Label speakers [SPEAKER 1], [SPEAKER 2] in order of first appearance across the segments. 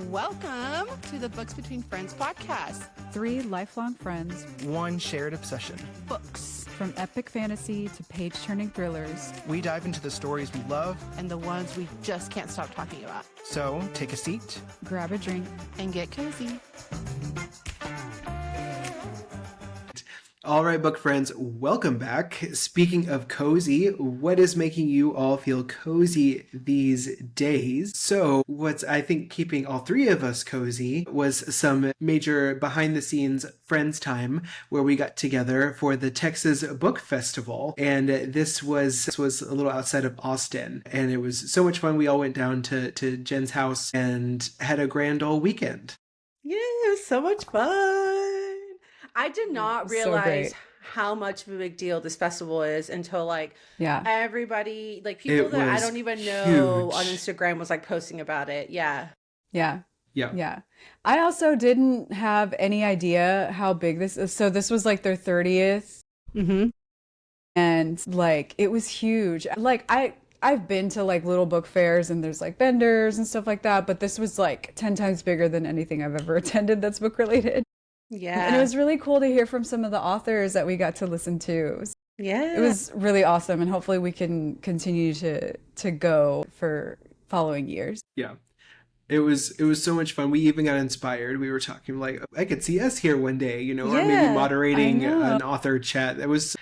[SPEAKER 1] Welcome to the Books Between Friends podcast.
[SPEAKER 2] 3 lifelong friends,
[SPEAKER 3] one shared obsession.
[SPEAKER 1] Books.
[SPEAKER 2] From epic fantasy to page-turning thrillers.
[SPEAKER 3] We dive into the stories we love
[SPEAKER 1] And the ones we just can't stop talking about.
[SPEAKER 3] So take a seat,
[SPEAKER 2] Grab a drink.
[SPEAKER 1] And get cozy.
[SPEAKER 4] All right, book friends, welcome back. Speaking of cozy, what is making you all feel cozy these days? So what's, I think, keeping all 3 of us cozy was some major behind-the-scenes friends time where we got together for the Texas Book Festival. And this was a little outside of Austin. And it was so much fun. We all went down to Jen's house and had a grand old weekend.
[SPEAKER 5] Yeah, it was so much fun. I did not realize how much of a big deal this festival is until everybody, like people that I don't even know on Instagram was like posting about it. Yeah.
[SPEAKER 2] I also didn't have any idea how big this is. So this was like their 30th.
[SPEAKER 5] Mm-hmm.
[SPEAKER 2] And like, it was huge. Like I've been to like little book fairs and there's like vendors and stuff like that, but this was like 10 times bigger than anything I've ever attended that's book related.
[SPEAKER 5] Yeah.
[SPEAKER 2] And it was really cool to hear from some of the authors that we got to listen to.
[SPEAKER 5] Yeah.
[SPEAKER 2] It was really awesome. And hopefully we can continue to go for following years.
[SPEAKER 4] Yeah. It was so much fun. We even got inspired. We were talking like, I could see us here one day, or maybe moderating an author chat. It was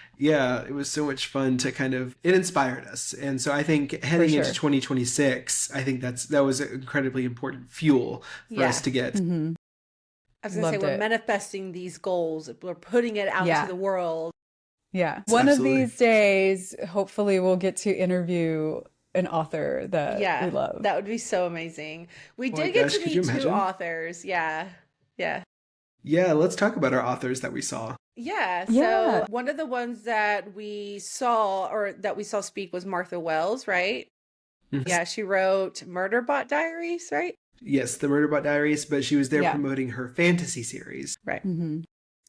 [SPEAKER 4] so much fun to it inspired us. And so I think heading into 2026, I think that was an incredibly important fuel for us to get.
[SPEAKER 2] Mm-hmm.
[SPEAKER 5] I was going to say, we're manifesting these goals. We're putting it out to the world.
[SPEAKER 2] Yeah. One of these days, hopefully we'll get to interview an author that we love.
[SPEAKER 5] That would be so amazing. We did get to meet 2 authors. Yeah. Yeah.
[SPEAKER 4] Yeah. Let's talk about our authors that we saw.
[SPEAKER 5] Yeah. So one of the ones that we saw speak was Martha Wells, right? Mm-hmm. Yeah. She wrote Murderbot Diaries, right?
[SPEAKER 4] Yes, the Murderbot Diaries, but she was there promoting her fantasy series.
[SPEAKER 5] Right.
[SPEAKER 2] Mm-hmm.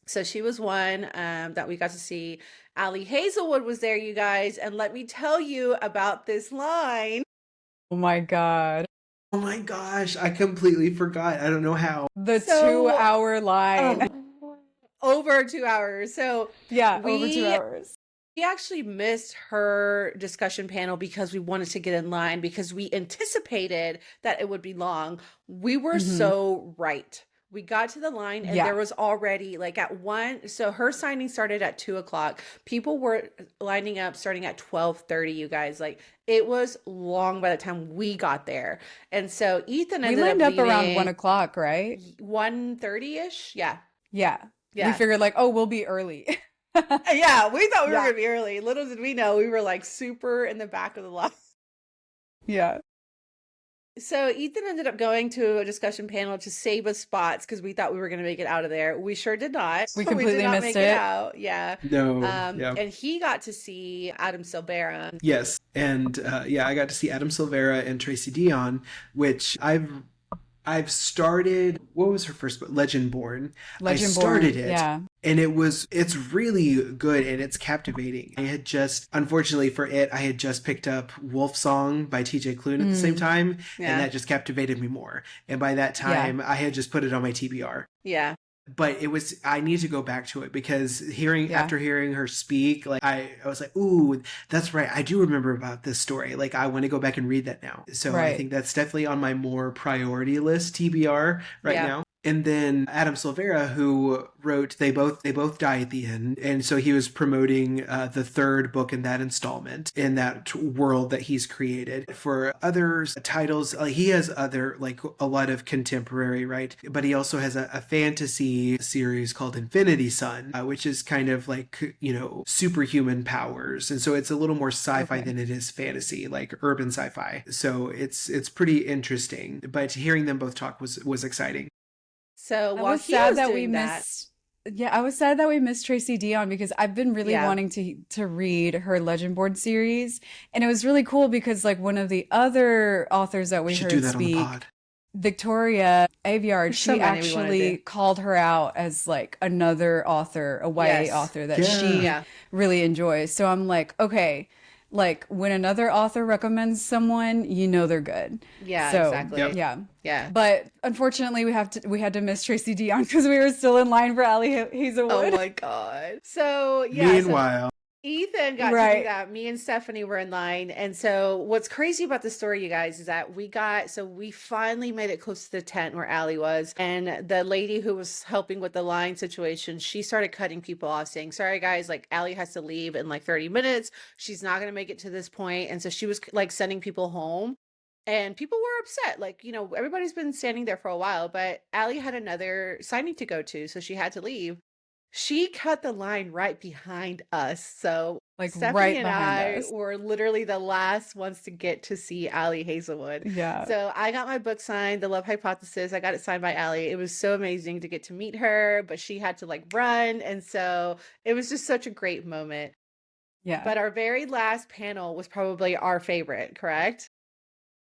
[SPEAKER 5] So she was one that we got to see. Allie Hazelwood was there, you guys. And let me tell you about this line.
[SPEAKER 2] Oh my God.
[SPEAKER 4] Oh my gosh, I completely forgot. I don't know how.
[SPEAKER 2] The 2-hour line.
[SPEAKER 5] Over 2 hours. So
[SPEAKER 2] over 2 hours.
[SPEAKER 5] We actually missed her discussion panel because we wanted to get in line because we anticipated that it would be long. We were so right. We got to the line and there was already at 1. So her signing started at 2:00. People were lining up starting at 12:30, you guys. It was long by the time we got there. And so Ethan ended
[SPEAKER 2] up
[SPEAKER 5] leaving
[SPEAKER 2] around 1:00, right?
[SPEAKER 5] 1:30-ish. Yeah.
[SPEAKER 2] We figured we'll be early.
[SPEAKER 5] Yeah, we thought we were going to be early. Little did we know we were super in the back of the line.
[SPEAKER 2] Yeah.
[SPEAKER 5] So Ethan ended up going to a discussion panel to save us spots because we thought we were going to make it out of there. We sure did not.
[SPEAKER 2] We completely
[SPEAKER 5] did not
[SPEAKER 2] missed
[SPEAKER 5] make
[SPEAKER 2] it
[SPEAKER 5] out. Yeah.
[SPEAKER 4] No.
[SPEAKER 5] And he got to see Adam Silvera.
[SPEAKER 4] Yes. And I got to see Adam Silvera and Tracy Dion, which I've started. What was her first book? Legendborn. I started it.
[SPEAKER 2] Yeah.
[SPEAKER 4] And it's really good and it's captivating. Unfortunately for it, I had just picked up Wolf Song by TJ Klune at the same time.
[SPEAKER 5] Yeah.
[SPEAKER 4] And that just captivated me more. And by that time, I had just put it on my TBR.
[SPEAKER 5] Yeah.
[SPEAKER 4] But I need to go back to it because after hearing her speak, I was like, ooh, that's right. I do remember about this story. I want to go back and read that now. So I think that's definitely on my more priority list, TBR now. And then Adam Silvera, who wrote They Both Die at the End. And so he was promoting the 3rd book in that installment in that world that he's created. For other titles, he has a lot of contemporary, right? But he also has a fantasy series called Infinity Sun, which is kind of superhuman powers. And so it's a little more sci-fi than it is fantasy, urban sci-fi. So it's pretty interesting. But hearing them both talk was exciting.
[SPEAKER 5] So
[SPEAKER 2] I was sad that we missed. Yeah, I was sad that we missed Tracy Dion because I've been really wanting to read her Legendborn series, and it was really cool because one of the other authors that we heard speak, Victoria Aveyard, she actually called her out as another author, a YA author that she really enjoys. So I'm like, okay, like when another author recommends someone, you know they're good.
[SPEAKER 5] Yeah,
[SPEAKER 2] So,
[SPEAKER 5] exactly.
[SPEAKER 4] Yep.
[SPEAKER 2] yeah.
[SPEAKER 5] Yeah.
[SPEAKER 2] But unfortunately, we had to miss Tracy Dion because we were still in line for Allie
[SPEAKER 5] Oh
[SPEAKER 2] Hazelwood.
[SPEAKER 5] my God. So yeah.
[SPEAKER 4] Meanwhile,
[SPEAKER 5] Ethan got to do
[SPEAKER 2] Right.
[SPEAKER 5] that. Me and Stephanie were in line. And so what's crazy about the story, you guys, is that we finally made it close to the tent where Allie was. And the lady who was helping with the line situation, she started cutting people off saying, sorry guys, like Allie has to leave in like 30 minutes. She's not going to make it to this point. And so she was like sending people home. And people were upset. Like, you know, everybody's been standing there for a while, but Allie had another signing to go to. So she had to leave. She cut the line right behind us. So
[SPEAKER 2] Like
[SPEAKER 5] Stephanie
[SPEAKER 2] right
[SPEAKER 5] and
[SPEAKER 2] behind
[SPEAKER 5] I
[SPEAKER 2] us.
[SPEAKER 5] were literally the last ones to get to see Allie Hazelwood.
[SPEAKER 2] Yeah.
[SPEAKER 5] So I got my book signed, The Love Hypothesis. I got it signed by Allie. It was so amazing to get to meet her, but she had to like run. And so it was just such a great moment.
[SPEAKER 2] Yeah.
[SPEAKER 5] But our very last panel was probably our favorite, correct?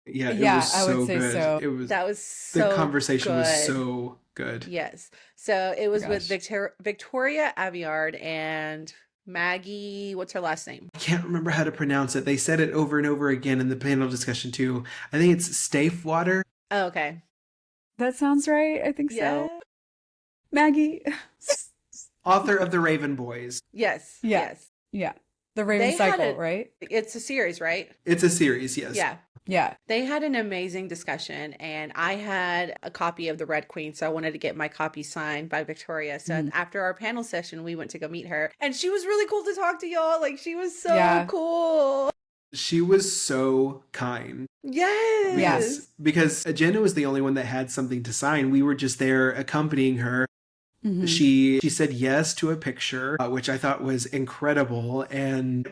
[SPEAKER 4] yeah, it
[SPEAKER 2] Yeah,
[SPEAKER 4] was
[SPEAKER 2] I would
[SPEAKER 4] so
[SPEAKER 2] say
[SPEAKER 4] good.
[SPEAKER 2] so.
[SPEAKER 4] It was
[SPEAKER 5] That was so
[SPEAKER 4] the conversation was
[SPEAKER 5] good.
[SPEAKER 4] so good.
[SPEAKER 5] Yes. So it was with
[SPEAKER 2] Gosh.
[SPEAKER 5] Victoria Aveyard and Maggie, what's her last name?
[SPEAKER 4] I can't remember how to pronounce it. They said it over and over again in the panel discussion too. I think it's Stafewater.
[SPEAKER 5] Oh, okay.
[SPEAKER 2] That sounds right. I think
[SPEAKER 5] Yeah.
[SPEAKER 2] so. Maggie.
[SPEAKER 4] Author of The Raven Boys.
[SPEAKER 5] Yes.
[SPEAKER 2] Yeah.
[SPEAKER 5] Yes.
[SPEAKER 2] Yeah. The Raven
[SPEAKER 5] They had
[SPEAKER 2] Cycle,
[SPEAKER 5] a-
[SPEAKER 2] right?
[SPEAKER 5] It's a series, right?
[SPEAKER 4] It's a series, yes.
[SPEAKER 5] Yeah.
[SPEAKER 2] Yeah.
[SPEAKER 5] They had an amazing discussion, and I had a copy of The Red Queen, so I wanted to get my copy signed by Victoria. So
[SPEAKER 2] Mhm.
[SPEAKER 5] after our panel session, we went to go meet her, and she was really cool to talk to, y'all. Like, she was so
[SPEAKER 2] Yeah.
[SPEAKER 5] cool.
[SPEAKER 4] She was so kind.
[SPEAKER 5] Yes.
[SPEAKER 2] Yes.
[SPEAKER 4] Because Jenna was the only one that had something to sign. We were just there accompanying her.
[SPEAKER 2] Mhm.
[SPEAKER 4] She said yes to a picture, which I thought was incredible.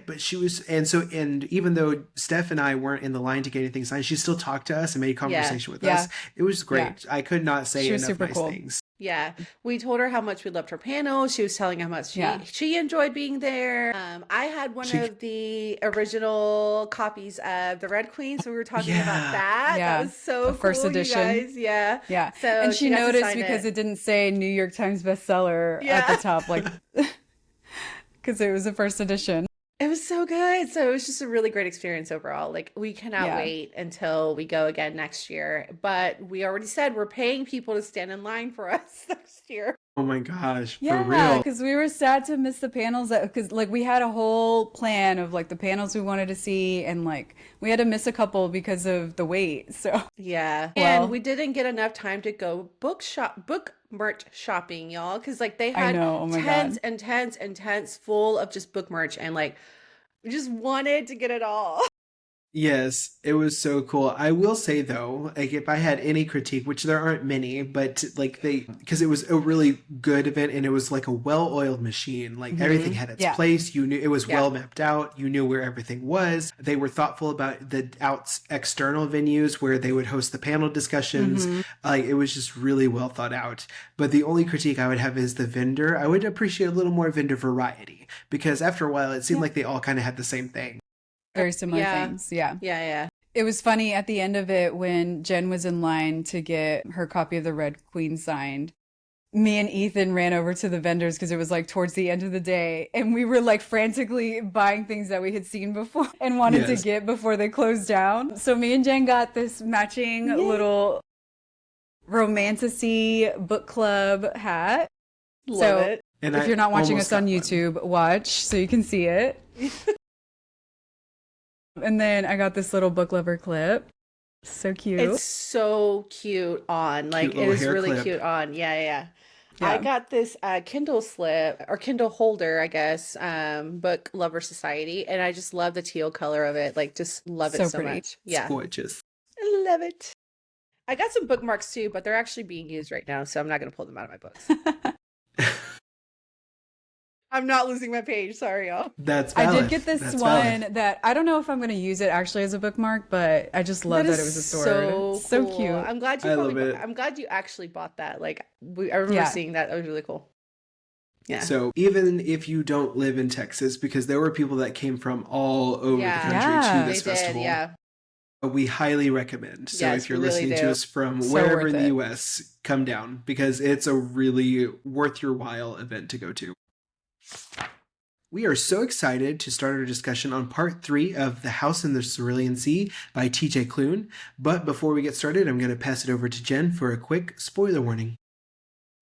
[SPEAKER 4] But she was, and even though Steph and I weren't in the line to get anything signed, she still talked to us and made conversation with
[SPEAKER 2] Yeah.
[SPEAKER 4] us. It was great. I could not say
[SPEAKER 2] She was
[SPEAKER 4] enough
[SPEAKER 2] super
[SPEAKER 4] nice
[SPEAKER 2] cool.
[SPEAKER 4] things.
[SPEAKER 5] Yeah, we told her how much we loved her panel. She was telling how much
[SPEAKER 2] Yeah.
[SPEAKER 5] she enjoyed being there. I had one of the original copies of The Red Queen, so we were talking about that.
[SPEAKER 2] Yeah.
[SPEAKER 5] That was so
[SPEAKER 2] The
[SPEAKER 5] cool,
[SPEAKER 2] first
[SPEAKER 5] you
[SPEAKER 2] edition.
[SPEAKER 5] guys. Yeah.
[SPEAKER 2] Yeah.
[SPEAKER 5] So
[SPEAKER 2] And she
[SPEAKER 5] got to
[SPEAKER 2] noticed
[SPEAKER 5] sign
[SPEAKER 2] because it didn't say New York Times bestseller at
[SPEAKER 5] Yeah.
[SPEAKER 2] the top, like, because it was the first edition.
[SPEAKER 5] It was so good. So it was just a really great experience overall. Like, we cannot
[SPEAKER 2] Yeah.
[SPEAKER 5] wait until we go again next year. But we already said we're paying people to stand in line for us next year.
[SPEAKER 4] Oh my gosh, for
[SPEAKER 2] Yeah,
[SPEAKER 4] real.
[SPEAKER 2] because we were sad to miss the panels because like we had a whole plan of like the panels we wanted to see, and like we had to miss a couple because of the wait. So
[SPEAKER 5] Yeah.
[SPEAKER 2] Well-
[SPEAKER 5] And we didn't get enough time to go book merch shopping, y'all. Cause like they
[SPEAKER 2] I
[SPEAKER 5] had
[SPEAKER 2] know, oh my
[SPEAKER 5] tents
[SPEAKER 2] God.
[SPEAKER 5] and tents and tents full of just book merch, and like we just wanted to get it all.
[SPEAKER 4] Yes, it was so cool. I will say though, like if I had any critique, which there aren't many, but like because it was a really good event and it was like a well-oiled machine. Like everything had its
[SPEAKER 2] Yeah.
[SPEAKER 4] place. You knew it was
[SPEAKER 5] Yeah.
[SPEAKER 4] well mapped out. You knew where everything was. They were thoughtful about the external venues where they would host the panel discussions. Like it was just really well thought out. But the only critique I would have is the vendor. I would appreciate a little more vendor variety because after a while it seemed like they all kind of had the same thing.
[SPEAKER 2] very similar
[SPEAKER 5] Yeah.
[SPEAKER 2] things. Yeah.
[SPEAKER 5] Yeah.
[SPEAKER 2] It was funny at the end of it when Jen was in line to get her copy of the Red Queen signed. Me and Ethan ran over to the vendors because it was like towards the end of the day, and we were like frantically buying things that we had seen before and wanted
[SPEAKER 4] Yes.
[SPEAKER 2] to get before they closed down. So me and Jen got this matching little romantasy book club hat.
[SPEAKER 5] Love
[SPEAKER 2] So
[SPEAKER 5] it.
[SPEAKER 4] And
[SPEAKER 2] if
[SPEAKER 4] I
[SPEAKER 2] you're not watching
[SPEAKER 4] almost
[SPEAKER 2] us on
[SPEAKER 4] got one.
[SPEAKER 2] YouTube, watch so you can see it. And then I got this little book lover clip. So cute.
[SPEAKER 5] It's so cute on. Like
[SPEAKER 4] Cute
[SPEAKER 5] it
[SPEAKER 4] little
[SPEAKER 5] is
[SPEAKER 4] hair
[SPEAKER 5] really
[SPEAKER 4] clip.
[SPEAKER 5] cute on. Yeah.
[SPEAKER 2] Yeah.
[SPEAKER 5] I got this Kindle slip or Kindle holder, I guess, Book Lover Society, and I just love the teal color of it. Like, just love it
[SPEAKER 2] So
[SPEAKER 5] so
[SPEAKER 2] pretty.
[SPEAKER 5] much. Yeah,
[SPEAKER 4] Gorgeous.
[SPEAKER 5] I love it. I got some bookmarks too, but they're actually being used right now, so I'm not going to pull them out of my books. I'm not losing my page. Sorry, y'all.
[SPEAKER 4] That's
[SPEAKER 2] I
[SPEAKER 4] valid.
[SPEAKER 2] did get this
[SPEAKER 4] That's
[SPEAKER 2] one
[SPEAKER 4] valid.
[SPEAKER 2] that I don't know if I'm going to use it actually as a bookmark, but I just love that it was a sword.
[SPEAKER 5] So
[SPEAKER 2] So cute.
[SPEAKER 5] I'm glad you.
[SPEAKER 4] I
[SPEAKER 5] probably
[SPEAKER 4] love it.
[SPEAKER 5] I'm glad you actually bought that. Like, I remember
[SPEAKER 2] Yeah.
[SPEAKER 5] seeing that. That was really cool. Yeah.
[SPEAKER 4] So even if you don't live in Texas, because there were people that came from all over the country
[SPEAKER 2] Yeah.
[SPEAKER 4] to this
[SPEAKER 5] They did.
[SPEAKER 4] festival,
[SPEAKER 5] Yeah.
[SPEAKER 4] we highly recommend. So
[SPEAKER 5] Yes,
[SPEAKER 4] if you're
[SPEAKER 5] we really
[SPEAKER 4] listening
[SPEAKER 5] do.
[SPEAKER 4] to us from
[SPEAKER 2] So
[SPEAKER 4] wherever
[SPEAKER 2] worth
[SPEAKER 4] in the
[SPEAKER 2] it.
[SPEAKER 4] US, come down because it's a really worth your while event to go to. We are so excited to start our discussion on part 3 of The House in the Cerulean Sea by TJ Klune. But before we get started, I'm going to pass it over to Jen for a quick spoiler warning.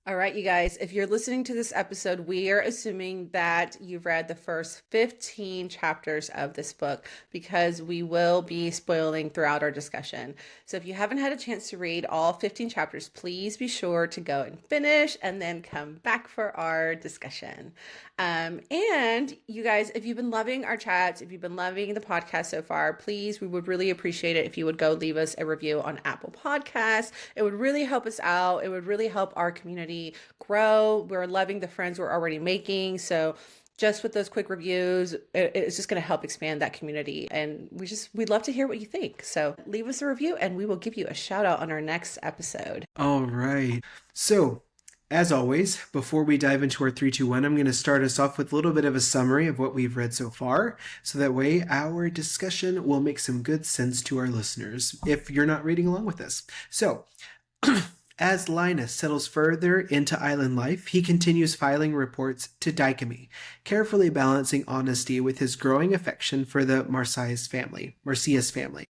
[SPEAKER 5] All right, you guys, if you're listening to this episode, we are assuming that you've read the first 15 chapters of this book because we will be spoiling throughout our discussion. So if you haven't had a chance to read all 15 chapters, please be sure to go and finish and then come back for our discussion. And you guys, if you've been loving our chats, if you've been loving the podcast so far, please, we would really appreciate it if you would go leave us a review on Apple Podcasts. It would really help us out. It would really help our community grow. We're loving the friends we're already making. So just with those quick reviews, it's just going to help expand that community. And we'd love to hear what you think. So leave us a review and we will give you a shout out on our next episode.
[SPEAKER 4] All right. So as always, before we dive into our 3, 2, 1, I'm going to start us off with a little bit of a summary of what we've read so far. So that way our discussion will make some good sense to our listeners if you're not reading along with us. So as Linus settles further into island life, he continues filing reports to Dicamy, carefully balancing honesty with his growing affection for the Marsyas family.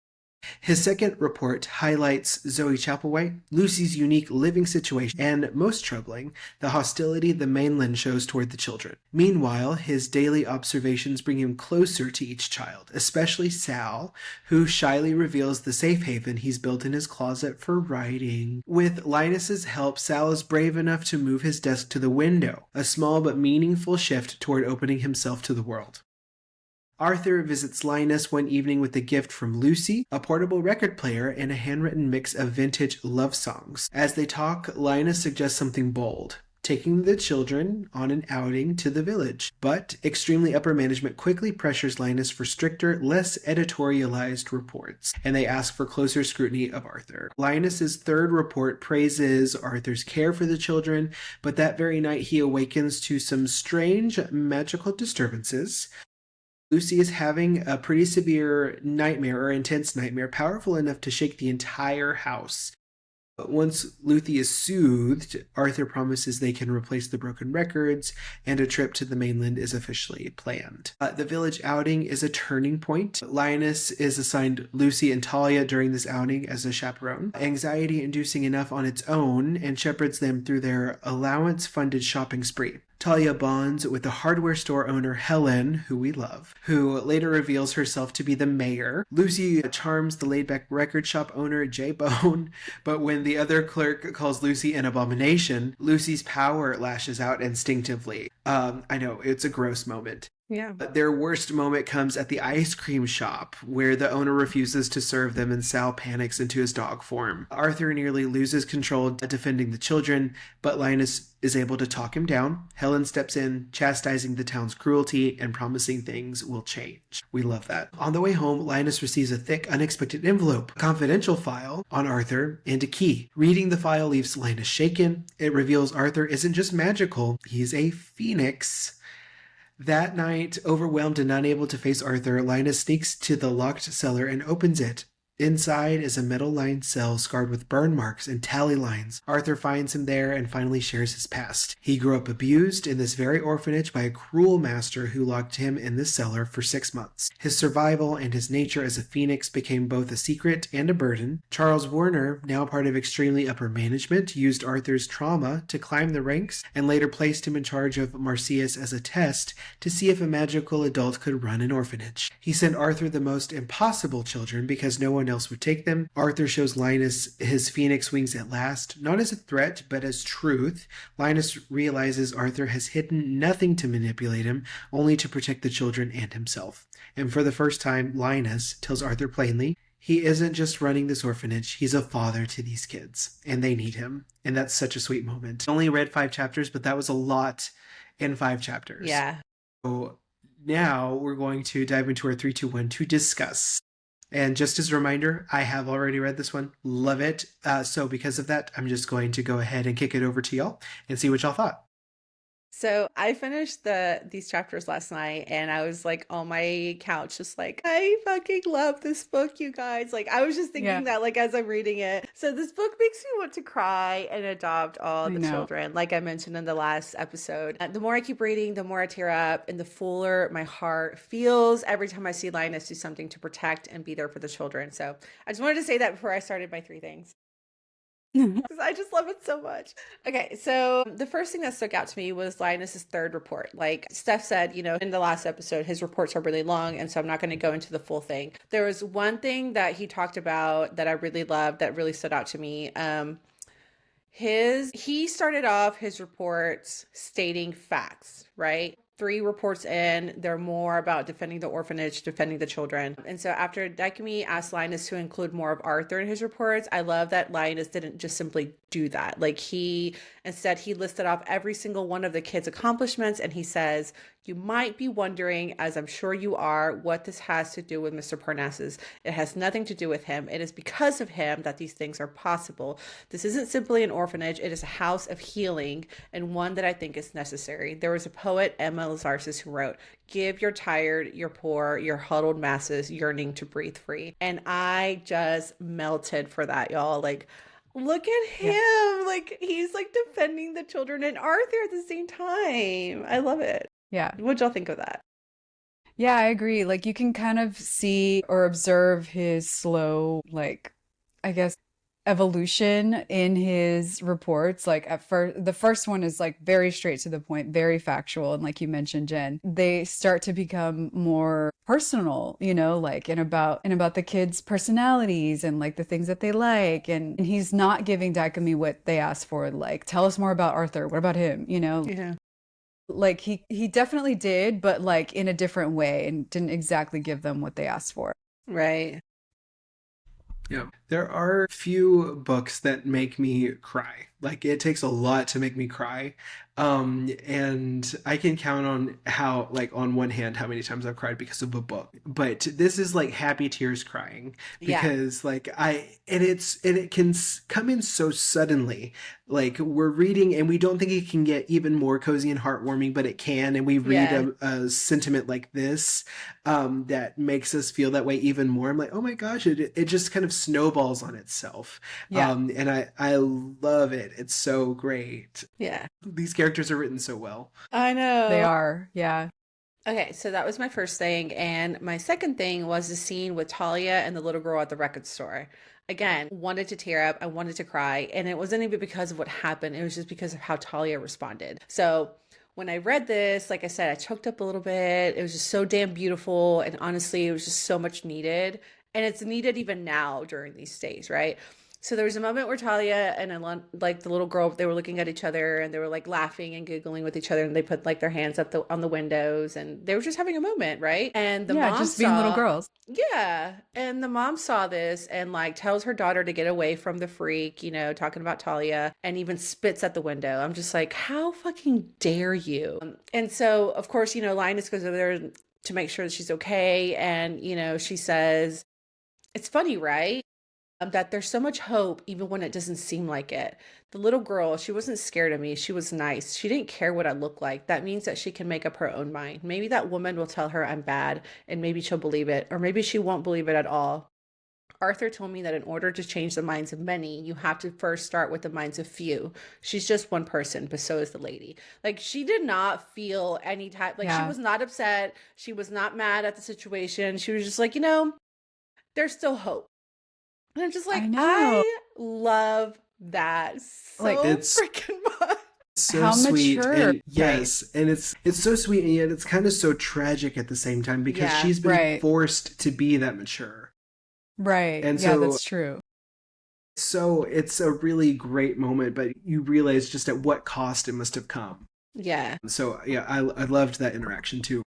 [SPEAKER 4] His second report highlights Zoe Chapelwhite, Lucy's unique living situation, and, most troubling, the hostility the Mainland shows toward the children. Meanwhile, his daily observations bring him closer to each child, especially Sal, who shyly reveals the safe haven he's built in his closet for writing. With Linus's help, Sal is brave enough to move his desk to the window, a small but meaningful shift toward opening himself to the world. Arthur visits Linus one evening with a gift from Lucy, a portable record player, and a handwritten mix of vintage love songs. As they talk, Linus suggests something bold, taking the children on an outing to the village. But extremely upper management quickly pressures Linus for stricter, less editorialized reports, and they ask for closer scrutiny of Arthur. Linus's third report praises Arthur's care for the children, but that very night he awakens to some strange magical disturbances. Lucy is having a pretty severe nightmare, or intense nightmare, powerful enough to shake the entire house. But once Lucy is soothed, Arthur promises they can replace the broken records, and a trip to the mainland is officially planned. The village outing is a turning point. Linus is assigned Lucy and Talia during this outing as a chaperone, anxiety-inducing enough on its own, and shepherds them through their allowance-funded shopping spree. Talia bonds with the hardware store owner Helen, who we love, who later reveals herself to be the mayor. Lucy charms the laid-back record shop owner J-Bone, but when the other clerk calls Lucy an abomination, Lucy's power lashes out instinctively. I know, it's a gross moment.
[SPEAKER 5] Yeah.
[SPEAKER 4] Their worst moment comes at the ice cream shop, where the owner refuses to serve them and Sal panics into his dog form. Arthur nearly loses control defending the children, but Linus is able to talk him down. Helen steps in, chastising the town's cruelty and promising things will change. We love that. On the way home, Linus receives a thick, unexpected envelope, a confidential file on Arthur, and a key. Reading the file leaves Linus shaken. It reveals Arthur isn't just magical, he's a phoenix. That night, overwhelmed and unable to face Arthur, Linus sneaks to the locked cellar and opens it. Inside is a metal-lined cell scarred with burn marks and tally lines. Arthur finds him there and finally shares his past. He grew up abused in this very orphanage by a cruel master who locked him in this cellar for 6 months. His survival and his nature as a phoenix became both a secret and a burden. Charles Warner, now part of extremely upper management, used Arthur's trauma to climb the ranks and later placed him in charge of Marsyas as a test to see if a magical adult could run an orphanage. He sent Arthur the most impossible children because no one else would take them. Arthur shows Linus his phoenix wings at last, not as a threat, but as truth. Linus realizes Arthur has hidden nothing to manipulate him, only to protect the children and himself. And for the first time, Linus tells Arthur plainly, he isn't just running this orphanage, he's a father to these kids, and they need him. And that's such a sweet moment. I only read 5 chapters, but that was a lot in 5 chapters.
[SPEAKER 5] Yeah.
[SPEAKER 4] So now we're going to dive into our 3, 2, 1 to discuss. And just as a reminder, I have already read this one. Love it. So because of that, I'm just going to go ahead and kick it over to y'all and see what y'all thought.
[SPEAKER 5] So I finished these chapters last night and I was like on my couch just like, I fucking love this book, you guys. Like I was just thinking that like as I'm reading it. So this book makes me want to cry and adopt all the children, like I mentioned in the last episode. The more I keep reading, the more I tear up and the fuller my heart feels every time I see Linus do something to protect and be there for the children. So I just wanted to say that before I started my 3 things. Because I just love it so much. Okay, so the first thing that stuck out to me was Linus's 3rd report. Like Steph said, you know, in the last episode, his reports are really long, and so I'm not going to go into the full thing. There was one thing that he talked about that I really loved that really stood out to me. He started off his reports stating facts, right? 3 reports in, they're more about defending the orphanage, defending the children. And so after Dikembe asked Linus to include more of Arthur in his reports, I love that Linus didn't just simply do that. Like instead he listed off every single one of the kids' accomplishments and he says, you might be wondering, as I'm sure you are, what this has to do with Mr. Parnassus. It has nothing to do with him. It is because of him that these things are possible. This isn't simply an orphanage. It is a house of healing and one that I think is necessary. There was a poet, Emma Lazarus, who wrote, give your tired, your poor, your huddled masses yearning to breathe free. And I just melted for that, y'all. Like, look at him. Like, he's like defending the children and Arthur at the same time. I love it.
[SPEAKER 2] Yeah.
[SPEAKER 5] What'd y'all think of that?
[SPEAKER 2] Yeah, I agree. Like you can kind of see or observe his slow, like, I guess, evolution in his reports. Like at first, the first one is like very straight to the point, very factual. And like you mentioned, Jen, they start to become more personal, you know, like and about the kids' personalities and like the things that they like. And he's not giving Dikembe what they asked for. Like, tell us more about Arthur. What about him? You know?
[SPEAKER 5] Yeah.
[SPEAKER 2] Like he definitely did, but like in a different way and didn't exactly give them what they asked for.
[SPEAKER 5] Right.
[SPEAKER 4] Yeah. There are few books that make me cry. Like it takes a lot to make me cry. And I can count on how, like on one hand, how many times I've cried because of a book. But this is like happy tears crying because like it can come in so suddenly. Like we're reading and we don't think it can get even more cozy and heartwarming, but it can. And we read a sentiment like this that makes us feel that way even more. I'm like, oh my gosh, it just kind of snowballs on itself. And I love it. It's so great.
[SPEAKER 5] Yeah.
[SPEAKER 4] These characters are written so well.
[SPEAKER 5] I know.
[SPEAKER 2] They are. Yeah.
[SPEAKER 5] Okay, so that was my first thing. And my second thing was the scene with Talia and the little girl at the record store. Again, wanted to tear up. I wanted to cry. And it wasn't even because of what happened. It was just because of how Talia responded. So when I read this, like I said, I choked up a little bit. It was just so damn beautiful. And honestly, it was just so much needed. And it's needed even now during these days, right? So there was a moment where Talia and like the little girl, they were looking at each other and they were like laughing and giggling with each other and they put like their hands up on the windows and they were just having a moment, right? And the mom
[SPEAKER 2] just being little girls.
[SPEAKER 5] Yeah. And the mom saw this and like tells her daughter to get away from the freak, you know, talking about Talia, and even spits at the window. I'm just like, how fucking dare you? And so, of course, you know, Linus goes over there to make sure that she's okay. And, you know, she says, it's funny, right? That there's so much hope even when it doesn't seem like it. The little girl, she wasn't scared of me. She was nice. She didn't care what I look like. That means that she can make up her own mind. Maybe that woman will tell her I'm bad and maybe she'll believe it, or maybe she won't believe it at all. Arthur told me that in order to change the minds of many, you have to first start with the minds of few. She's just one person, but so is the lady. Like, she did not feel any type, like she was not upset. She was not mad at the situation. She was just like, you know, there's still hope. And I'm just like, I love that so like, it's freaking much.
[SPEAKER 4] So
[SPEAKER 2] how
[SPEAKER 4] sweet.
[SPEAKER 2] Mature.
[SPEAKER 4] And yes. And it's so sweet and yet it's kind of so tragic at the same time because she's been forced to be that mature.
[SPEAKER 2] Right.
[SPEAKER 4] And
[SPEAKER 2] so that's true.
[SPEAKER 5] So
[SPEAKER 4] it's a really great moment, but you realize just at what cost it must have come.
[SPEAKER 5] Yeah.
[SPEAKER 4] So yeah, I loved that interaction too.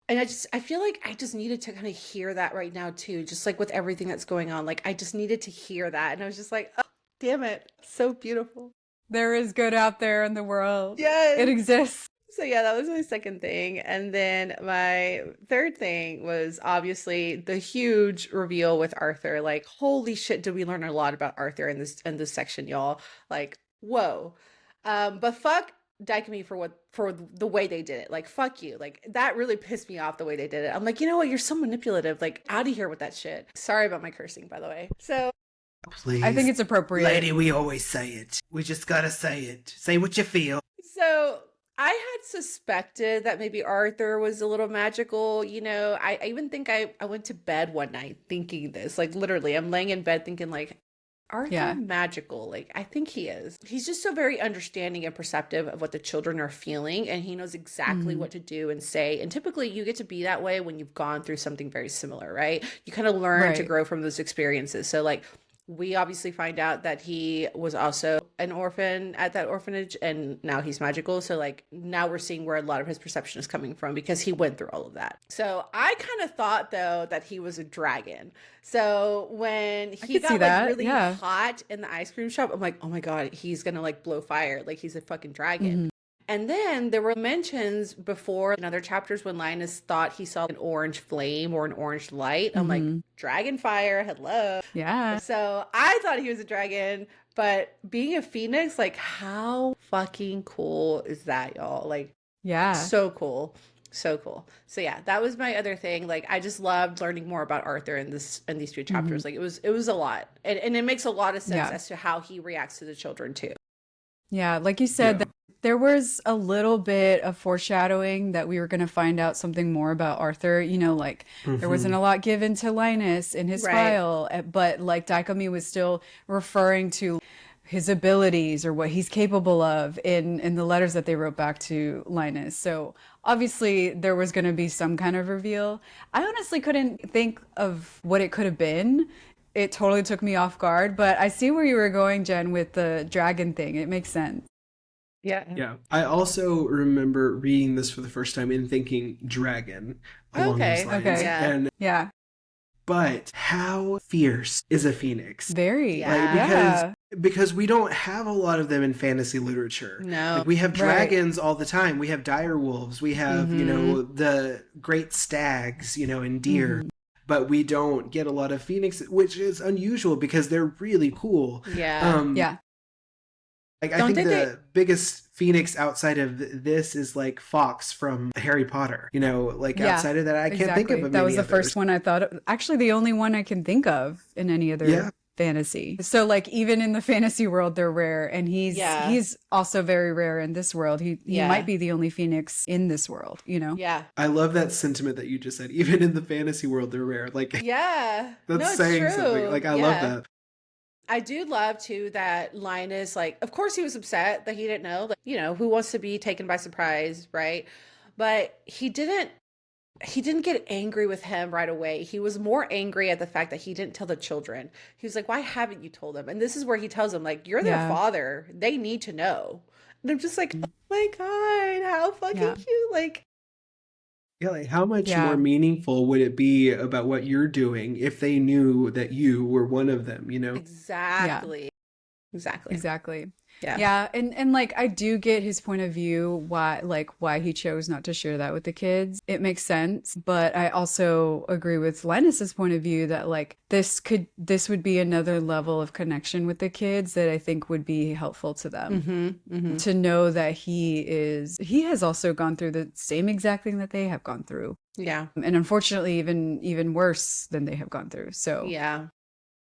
[SPEAKER 5] And I feel like I just needed to kind of hear that right now too, just like with everything that's going on. Like I just needed to hear that. And I was just like, oh, damn it. So beautiful.
[SPEAKER 2] There is good out there in the world.
[SPEAKER 5] Yes.
[SPEAKER 2] It exists.
[SPEAKER 5] So yeah, that was my second thing. And then my third thing was obviously the huge reveal with Arthur. Like, holy shit, did we learn a lot about Arthur in this section, y'all. Like, whoa. But fuck Daikami for the way they did it. Like, fuck you. Like, that really pissed me off the way they did it. I'm like, you know what? You're so manipulative. Like, out of here with that shit. Sorry about my cursing, by the way. So
[SPEAKER 4] Please.
[SPEAKER 2] I think it's appropriate.
[SPEAKER 4] Lady, we always say it. We just gotta say it. Say what you feel.
[SPEAKER 5] So I had suspected that maybe Arthur was a little magical. You know, I even think I went to bed one night thinking this. Like, literally, I'm laying in bed thinking, like, Arthur magical? Like, I think he is. He's just so very understanding and perceptive of what the children are feeling, and he knows exactly what to do and say. And typically you get to be that way when you've gone through something very similar, right? You kind of learn to grow from those experiences. So like, we obviously find out that he was also an orphan at that orphanage, and now he's magical. So like, now we're seeing where a lot of his perception is coming from, because he went through all of that. So I kind of thought though that he was a dragon. So when he got like really hot in the ice cream shop, I'm like, oh my God, he's gonna like blow fire. Like, he's a fucking dragon. And then there were mentions before in other chapters when Linus thought he saw an orange flame or an orange light. I'm like, dragon fire, hello.
[SPEAKER 2] Yeah.
[SPEAKER 5] So I thought he was a dragon, but being a phoenix, like, how fucking cool is that, y'all? Like, so cool. So cool. So yeah, that was my other thing. Like, I just loved learning more about Arthur in these few chapters. Like, it was a lot. And it makes a lot of sense as to how he reacts to the children too.
[SPEAKER 2] Yeah, like you said, there was a little bit of foreshadowing that we were going to find out something more about Arthur. You know, like, there wasn't a lot given to Linus in his file, but like Daikami was still referring to his abilities or what he's capable of in the letters that they wrote back to Linus. So obviously there was going to be some kind of reveal. I honestly couldn't think of what it could have been. It totally took me off guard, but I see where you were going, Jen, with the dragon thing. It makes sense.
[SPEAKER 4] Yeah. I also remember reading this for the first time and thinking dragon along those lines. And but how fierce is a phoenix?
[SPEAKER 2] Very.
[SPEAKER 4] Because we don't have a lot of them in fantasy literature.
[SPEAKER 5] No.
[SPEAKER 4] Like, we have dragons all the time. We have dire wolves. We have, you know, the great stags, you know, and deer. But we don't get a lot of phoenixes, which is unusual because they're really cool. Like, I think the biggest phoenix outside of this is like Fox from Harry Potter. You know, like outside of that, I can't think of many
[SPEAKER 2] That was the
[SPEAKER 4] others.
[SPEAKER 2] first one I thought of. Actually, the only one I can think of in any other fantasy. So like, even in the fantasy world, they're rare, and he's also very rare in this world. He might be the only phoenix in this world. You know?
[SPEAKER 4] I love that sentiment that you just said. Even in the fantasy world, they're rare. Like, that's saying something. Like, I love that.
[SPEAKER 5] I do love too that Linus, like, of course he was upset that he didn't know, like, you know, who wants to be taken by surprise, right? But he didn't get angry with him right away. He was more angry at the fact that he didn't tell the children. He was like, why haven't you told them? And this is where he tells them, like, you're their father. They need to know. And I'm just like, oh my God, how fucking cute. Like,
[SPEAKER 4] like, how much more meaningful would it be about what you're doing if they knew that you were one of them, you know?
[SPEAKER 5] Exactly.
[SPEAKER 2] Yeah. And like, I do get his point of view, why he chose not to share that with the kids. It makes sense. But I also agree with Linus's point of view that like, this would be another level of connection with the kids that I think would be helpful to them to know that he has also gone through the same exact thing that they have gone through.
[SPEAKER 5] Yeah.
[SPEAKER 2] And unfortunately, even worse than they have gone through. So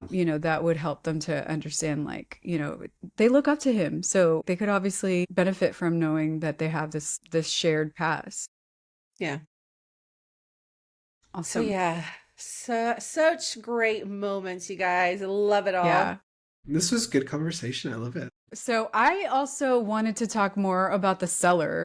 [SPEAKER 2] you know, that would help them to understand, like, you know, they look up to him. So they could obviously benefit from knowing that they have this shared past.
[SPEAKER 5] Yeah.
[SPEAKER 2] Awesome.
[SPEAKER 5] So such great moments, you guys. I love it all.
[SPEAKER 2] Yeah.
[SPEAKER 4] This was good conversation. I love it.
[SPEAKER 2] So I also wanted to talk more about the cellar.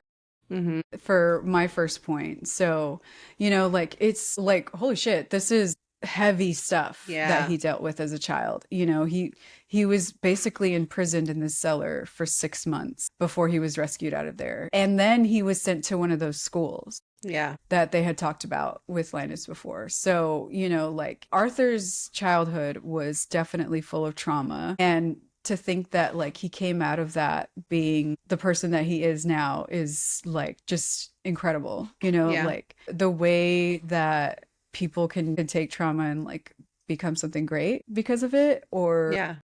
[SPEAKER 2] For my first point. So, you know, like, it's like, holy shit, this is heavy stuff that he dealt with as a child. You know, he was basically imprisoned in this cellar for 6 months before he was rescued out of there. And then he was sent to one of those schools that they had talked about with Linus before. So, you know, like, Arthur's childhood was definitely full of trauma, and to think that like he came out of that being the person that he is now is like just incredible. You know, like, the way that people can take trauma and like become something great because of it, or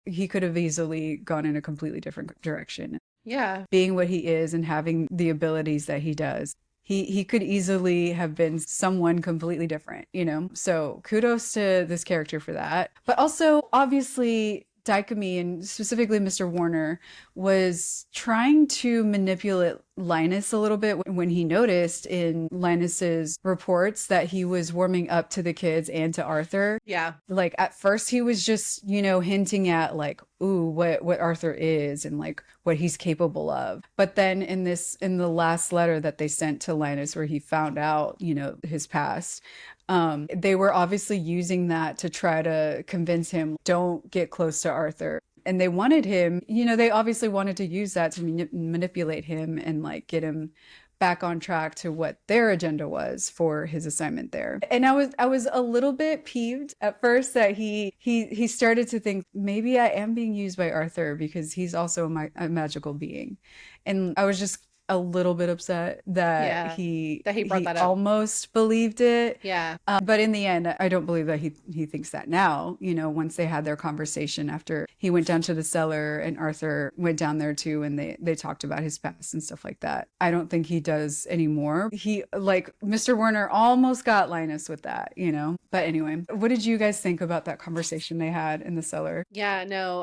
[SPEAKER 2] he could have easily gone in a completely different direction.
[SPEAKER 5] Yeah.
[SPEAKER 2] being what he is and having the abilities that he does. He could easily have been someone completely different, you know? So kudos to this character for that. But also, obviously, Dicamy and specifically Mr. Warner was trying to manipulate Linus a little bit when he noticed in Linus's reports that he was warming up to the kids and to Arthur.
[SPEAKER 5] Yeah.
[SPEAKER 2] Like at first he was just, you know, hinting at like, ooh, what Arthur is and like what he's capable of. But then in the last letter that they sent to Linus where he found out, you know, his past, they were obviously using that to try to convince him, don't get close to Arthur. And they wanted him, you know, they obviously wanted to use that to manipulate him and like get him back on track to what their agenda was for his assignment there. And I was a little bit peeved at first that he started to think maybe I am being used by Arthur because he's also a magical being. And I was just a little bit upset that he brought that up. Almost believed it.
[SPEAKER 5] Yeah.
[SPEAKER 2] But in the end, I don't believe that he thinks that now, you know, once they had their conversation after he went down to the cellar and Arthur went down there too, and they talked about his past and stuff like that. I don't think he does anymore. He, like, Mr. Warner almost got Linus with that, you know? But anyway, what did you guys think about that conversation they had in the cellar?
[SPEAKER 5] Yeah, no,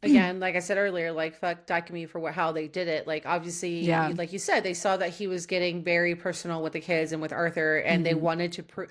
[SPEAKER 5] again, like I said earlier, like, fuck Dicamy for how they did it. Like, obviously, like you said, they saw that he was getting very personal with the kids and with Arthur, and they wanted to prove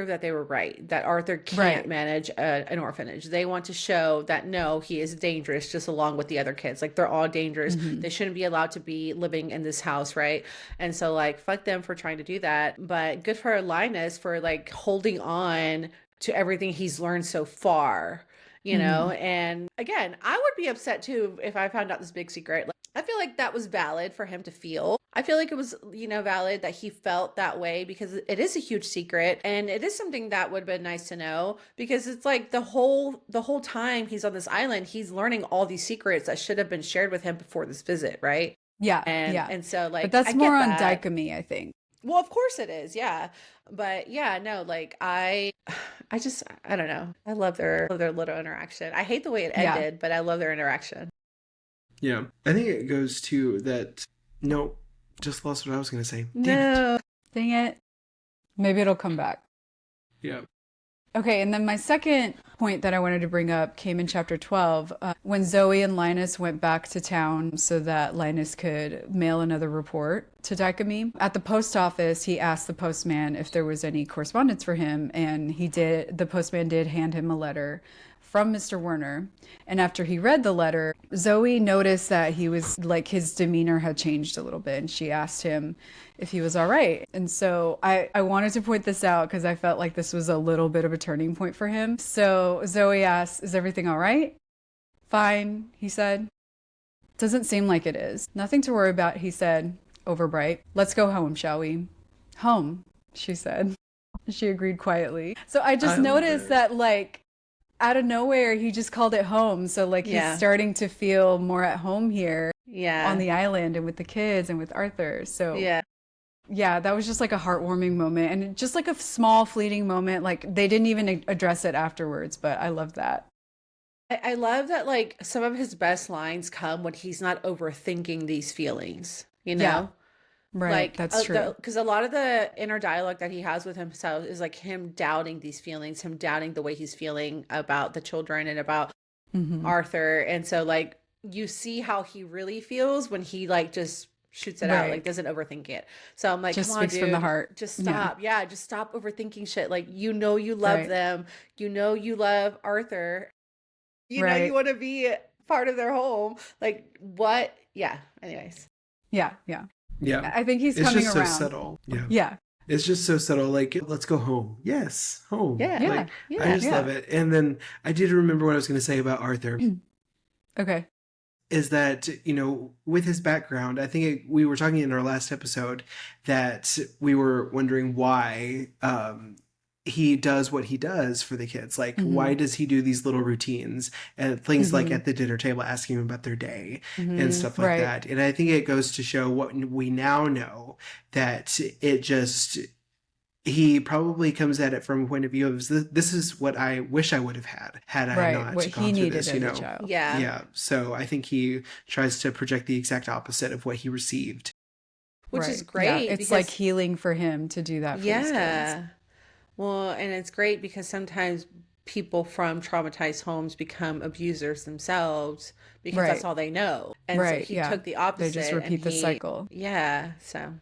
[SPEAKER 5] that they were right, that Arthur can't manage an orphanage. They want to show that no, he is dangerous just along with the other kids. Like, they're all dangerous. They shouldn't be allowed to be living in this house, right? And so, like, fuck them for trying to do that. But good for Linus for like holding on to everything he's learned so far, you know? And again, I would be upset too if I found out this big secret. Like, I feel like that was valid for him to feel. I feel like it was, you know, valid that he felt that way because it is a huge secret, and it is something that would have been nice to know, because it's like the whole time he's on this island, he's learning all these secrets that should have been shared with him before this visit, right?
[SPEAKER 2] Yeah.
[SPEAKER 5] And so, like,
[SPEAKER 2] but that's more on Dicamy, I think.
[SPEAKER 5] Well, of course it is. Yeah. But yeah, no, like I don't know. I love their little interaction. I hate the way it ended, but I love their interaction.
[SPEAKER 4] Yeah. I think it goes to that. No, just lost what I was going to say.
[SPEAKER 2] Dang it. Maybe it'll come back.
[SPEAKER 4] Yeah.
[SPEAKER 2] Okay, and then my second point that I wanted to bring up came in chapter 12, when Zoe and Linus went back to town so that Linus could mail another report to Dicamy. At the post office, he asked the postman if there was any correspondence for him, and the postman did hand him a letter from Mr. Warner. And after he read the letter, Zoe noticed that he was like, his demeanor had changed a little bit, and she asked him if he was all right. And so I wanted to point this out because I felt like this was a little bit of a turning point for him. So Zoe asked, "Is everything all right?" "Fine," he said. "Doesn't seem like it is." "Nothing to worry about," he said, overbright. "Let's go home, shall we?" "Home," she said. She agreed quietly. So I just noticed that, like, out of nowhere, he just called it home. So, like, he's starting to feel more at home here on the island and with the kids and with Arthur. So yeah, that was just like a heartwarming moment, and just like a small fleeting moment. Like, they didn't even address it afterwards, but I love that.
[SPEAKER 5] I love that, like, some of his best lines come when he's not overthinking these feelings, you know?
[SPEAKER 2] Yeah. Right,
[SPEAKER 5] like,
[SPEAKER 2] that's true.
[SPEAKER 5] Because a lot of the inner dialogue that he has with himself is like him doubting these feelings, him doubting the way he's feeling about the children and about Arthur. And so, like, you see how he really feels when he, like, just shoots it out, like, doesn't overthink it. So I'm like,
[SPEAKER 2] just
[SPEAKER 5] come on,
[SPEAKER 2] speaks from the heart.
[SPEAKER 5] Just stop. Yeah, just stop overthinking shit. Like, you know, you love them. You know, you love Arthur. You know, you want to be part of their home. Like, what? Yeah. Anyways.
[SPEAKER 2] Yeah.
[SPEAKER 4] Yeah.
[SPEAKER 2] I think he's coming around.
[SPEAKER 4] It's just so subtle.
[SPEAKER 2] Yeah.
[SPEAKER 4] It's just so subtle. Like, let's go home. Yes, home.
[SPEAKER 5] Yeah.
[SPEAKER 4] Like, I just love it. And then I did remember what I was going to say about Arthur.
[SPEAKER 2] Okay.
[SPEAKER 4] Is that, you know, with his background, I think we were talking in our last episode that we were wondering why he does what he does for the kids. Like, why does he do these little routines and things like at the dinner table asking them about their day and stuff like that. And I think it goes to show what we now know, that it just he probably comes at it from a point of view of this is what I wish I would have had I not
[SPEAKER 2] what he
[SPEAKER 4] gone through
[SPEAKER 2] needed
[SPEAKER 4] this,
[SPEAKER 2] as
[SPEAKER 4] you
[SPEAKER 2] a
[SPEAKER 4] know.
[SPEAKER 2] child.
[SPEAKER 5] Yeah.
[SPEAKER 4] Yeah. So I think he tries to project the exact opposite of what he received.
[SPEAKER 5] Which is
[SPEAKER 2] Yeah,
[SPEAKER 5] great
[SPEAKER 2] it's like
[SPEAKER 5] because
[SPEAKER 2] healing for him to do that for his kids.
[SPEAKER 5] yeah. Well, and it's great because sometimes people from traumatized homes become abusers themselves because that's
[SPEAKER 2] Right,
[SPEAKER 5] all they know. And so
[SPEAKER 2] right,
[SPEAKER 5] he
[SPEAKER 2] yeah.
[SPEAKER 5] took the
[SPEAKER 2] They just
[SPEAKER 5] opposite and
[SPEAKER 2] repeat the cycle.
[SPEAKER 5] yeah, so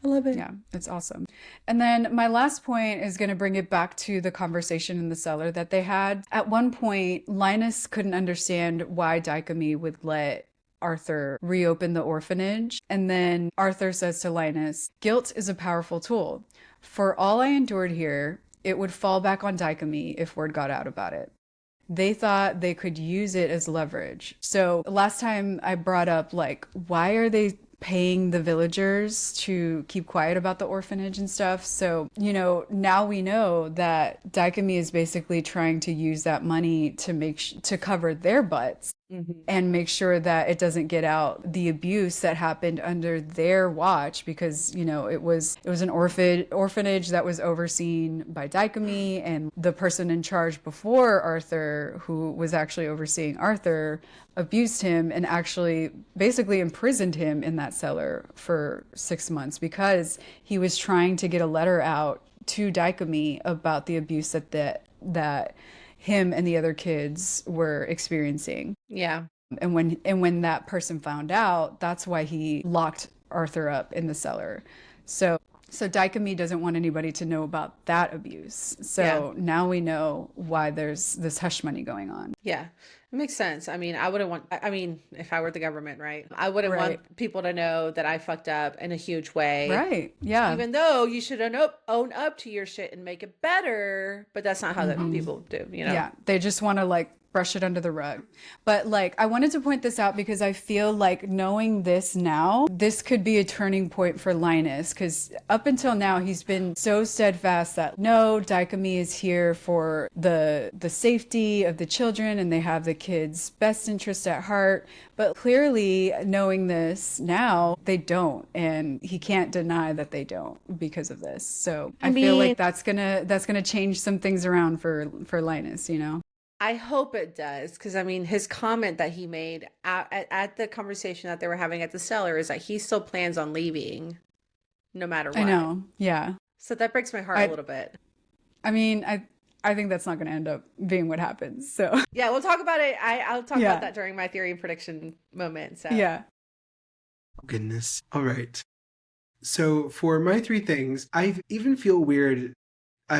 [SPEAKER 5] I love it.
[SPEAKER 2] Yeah, it's awesome. And then my last point is going to bring it back to the conversation in the cellar that they had. At one point, Linus couldn't understand why Dicamy would let Arthur reopen the orphanage. And then Arthur says to Linus, "Guilt is a powerful tool. For all I endured here, it would fall back on Dicamy if word got out about it." They thought they could use it as leverage. So last time I brought up, like, why are they paying the villagers to keep quiet about the orphanage and stuff? So, now we know that Dicamy is basically trying to use that money to to cover their butts and make sure that it doesn't get out the abuse that happened under their watch, because it was an orphanage that was overseen by Dicamy, and the person in charge before Arthur, who was actually overseeing Arthur, abused him and actually basically imprisoned him in that cellar for 6 months because he was trying to get a letter out to Dicamy about the abuse that him and the other kids were experiencing.
[SPEAKER 5] Yeah.
[SPEAKER 2] And when that person found out, that's why he locked Arthur up in the cellar. So Dicamy doesn't want anybody to know about that abuse. So now we know why there's this hush money going on.
[SPEAKER 5] Yeah. It makes sense. I mean, if I were the government, right? I wouldn't want people to know that I fucked up in a huge way.
[SPEAKER 2] Right. Yeah.
[SPEAKER 5] Even though you should own up to your shit and make it better, but that's not how that people do,
[SPEAKER 2] Yeah. They just want to brush it under the rug. But I wanted to point this out because I feel like knowing this now, this could be a turning point for Linus, because up until now he's been so steadfast that no, Dicamy is here for the safety of the children and they have the kids' best interest at heart. But clearly, knowing this now, they don't, and he can't deny that they don't because of this. So I feel like that's gonna change some things around for Linus,
[SPEAKER 5] I hope it does, because his comment that he made at the conversation that they were having at the cellar is that he still plans on leaving no matter what.
[SPEAKER 2] I know, yeah.
[SPEAKER 5] So that breaks my heart a little bit.
[SPEAKER 2] I think that's not going to end up being what happens. So
[SPEAKER 5] yeah, we'll talk about it. I'll talk about that during my theory and prediction moment. So
[SPEAKER 2] yeah.
[SPEAKER 4] Goodness. All right. So for my 3 things, I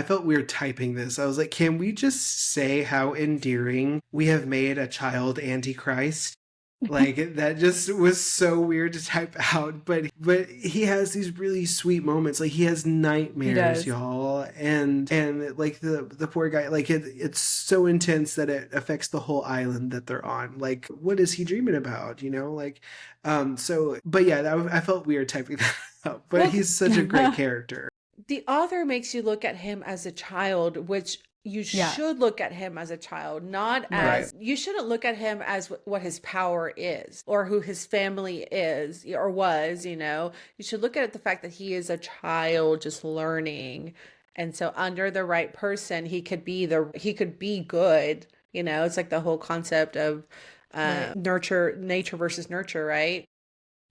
[SPEAKER 4] felt weird typing this. I was like, can we just say how endearing we have made a child Antichrist? That just was so weird to type out. But he has these really sweet moments. He has nightmares, y'all. And the poor guy, it's so intense that it affects the whole island that they're on. What is he dreaming about? But yeah, I felt weird typing that out. But he's such a great character.
[SPEAKER 5] The author makes you look at him as a child, which you should look at him as a child, not as you shouldn't look at him as what his power is or who his family is or was, You should look at the fact that he is a child just learning. And so under the right person, he could be good. It's like the whole concept of nature versus nurture, right?